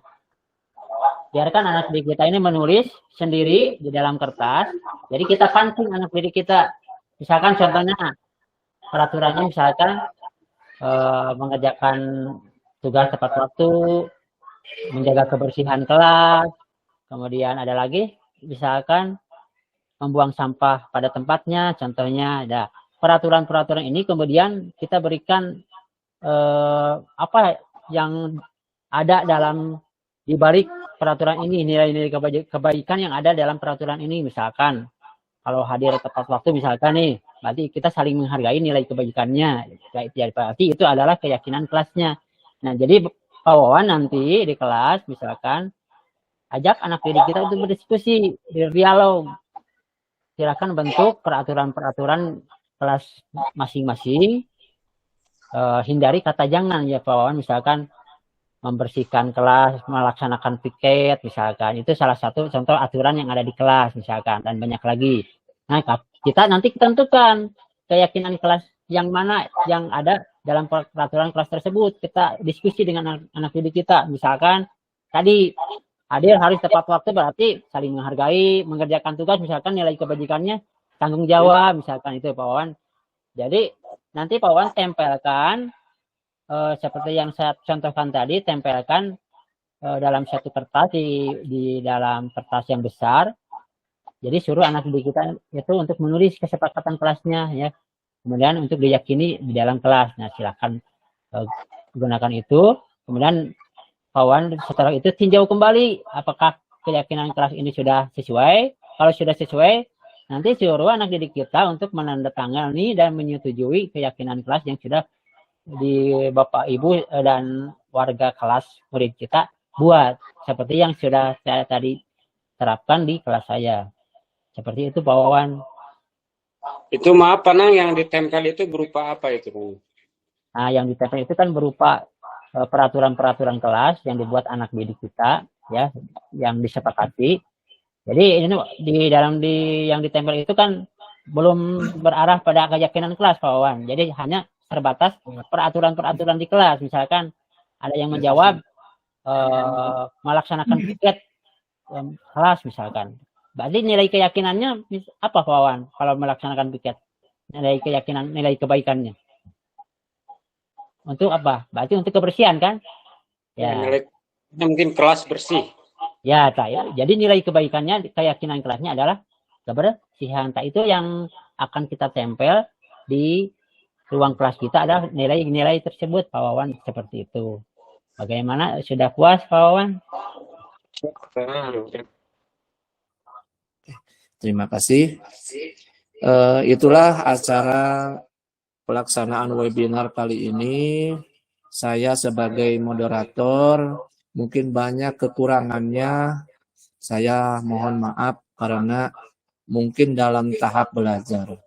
biarkan anak didik kita ini menulis sendiri di dalam kertas. Jadi kita pancing anak didik kita. Misalkan contohnya peraturannya misalkan mengerjakan tugas tepat waktu, menjaga kebersihan kelas, kemudian ada lagi misalkan membuang sampah pada tempatnya, contohnya ada peraturan-peraturan ini. Kemudian kita berikan apa yang ada dalam di balik peraturan ini, nilai-nilai kebaikan yang ada dalam peraturan ini. Misalkan kalau hadir tepat waktu misalkan nih, berarti kita saling menghargai nilai kebaikannya. Berarti itu adalah keyakinan kelasnya. Nah, jadi Pak Wawan nanti di kelas misalkan ajak anak didik kita untuk berdiskusi, berdialog. Silakan bentuk peraturan-peraturan kelas masing-masing. Hindari kata jangan ya Pak Wawan, misalkan membersihkan kelas, melaksanakan piket misalkan. Itu salah satu contoh aturan yang ada di kelas misalkan, dan banyak lagi. Nah, kita nanti tentukan keyakinan kelas yang mana yang ada dalam peraturan kelas tersebut. Kita diskusi dengan anak didik kita. Misalkan tadi hadir harus tepat waktu, berarti saling menghargai, mengerjakan tugas, misalkan nilai kebajikannya tanggung jawab, misalkan itu Pak Wawan. Jadi nanti Pak Wawan tempelkan seperti yang saya contohkan tadi, tempelkan dalam satu kertas di dalam kertas yang besar. Jadi suruh anak didik kita itu untuk menulis kesepakatan kelasnya ya. Kemudian untuk diyakini di dalam kelas. Nah, silakan gunakan itu. Kemudian Pak Wawan setelah itu tinjau kembali apakah keyakinan kelas ini sudah sesuai. Kalau sudah sesuai, nanti suruh anak didik kita untuk menandatangani dan menyetujui keyakinan kelas yang sudah di Bapak Ibu dan warga kelas murid kita buat. Seperti yang sudah saya tadi terapkan di kelas saya. Seperti itu Pak Wawan. Itu maaf Panang, yang ditempel itu berupa apa itu? Nah, yang ditempel itu kan berupa peraturan-peraturan kelas yang dibuat anak didik kita ya, yang disepakati. Jadi ini yang ditempel itu kan belum berarah pada keyakinan kelas Pak Wawan. Jadi hanya terbatas peraturan-peraturan di kelas. Misalkan ada yang menjawab melaksanakan piket kelas misalkan. Berarti nilai keyakinannya apa Pak Wawan kalau melaksanakan piket? Nilai keyakinan, nilai kebaikannya. Untuk apa? Berarti untuk kebersihan kan? Ya. Nilai mungkin kelas bersih. Ya, jadi nilai kebaikannya, keyakinan kelasnya adalah kebersihan. Itu yang akan kita tempel di ruang kelas kita, adalah nilai-nilai tersebut Pak Wawan, seperti itu. Bagaimana? Sudah puas Pak Wawan? Terima kasih. Itulah acara pelaksanaan webinar kali ini. Saya sebagai moderator, mungkin banyak kekurangannya. Saya mohon maaf karena mungkin dalam tahap belajar.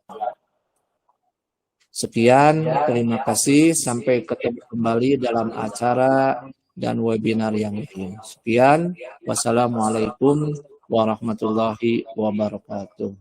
Sekian, terima kasih. Sampai ketemu kembali dalam acara dan webinar yang lain. Sekian, wassalamualaikum warahmatullahi wabarakatuh.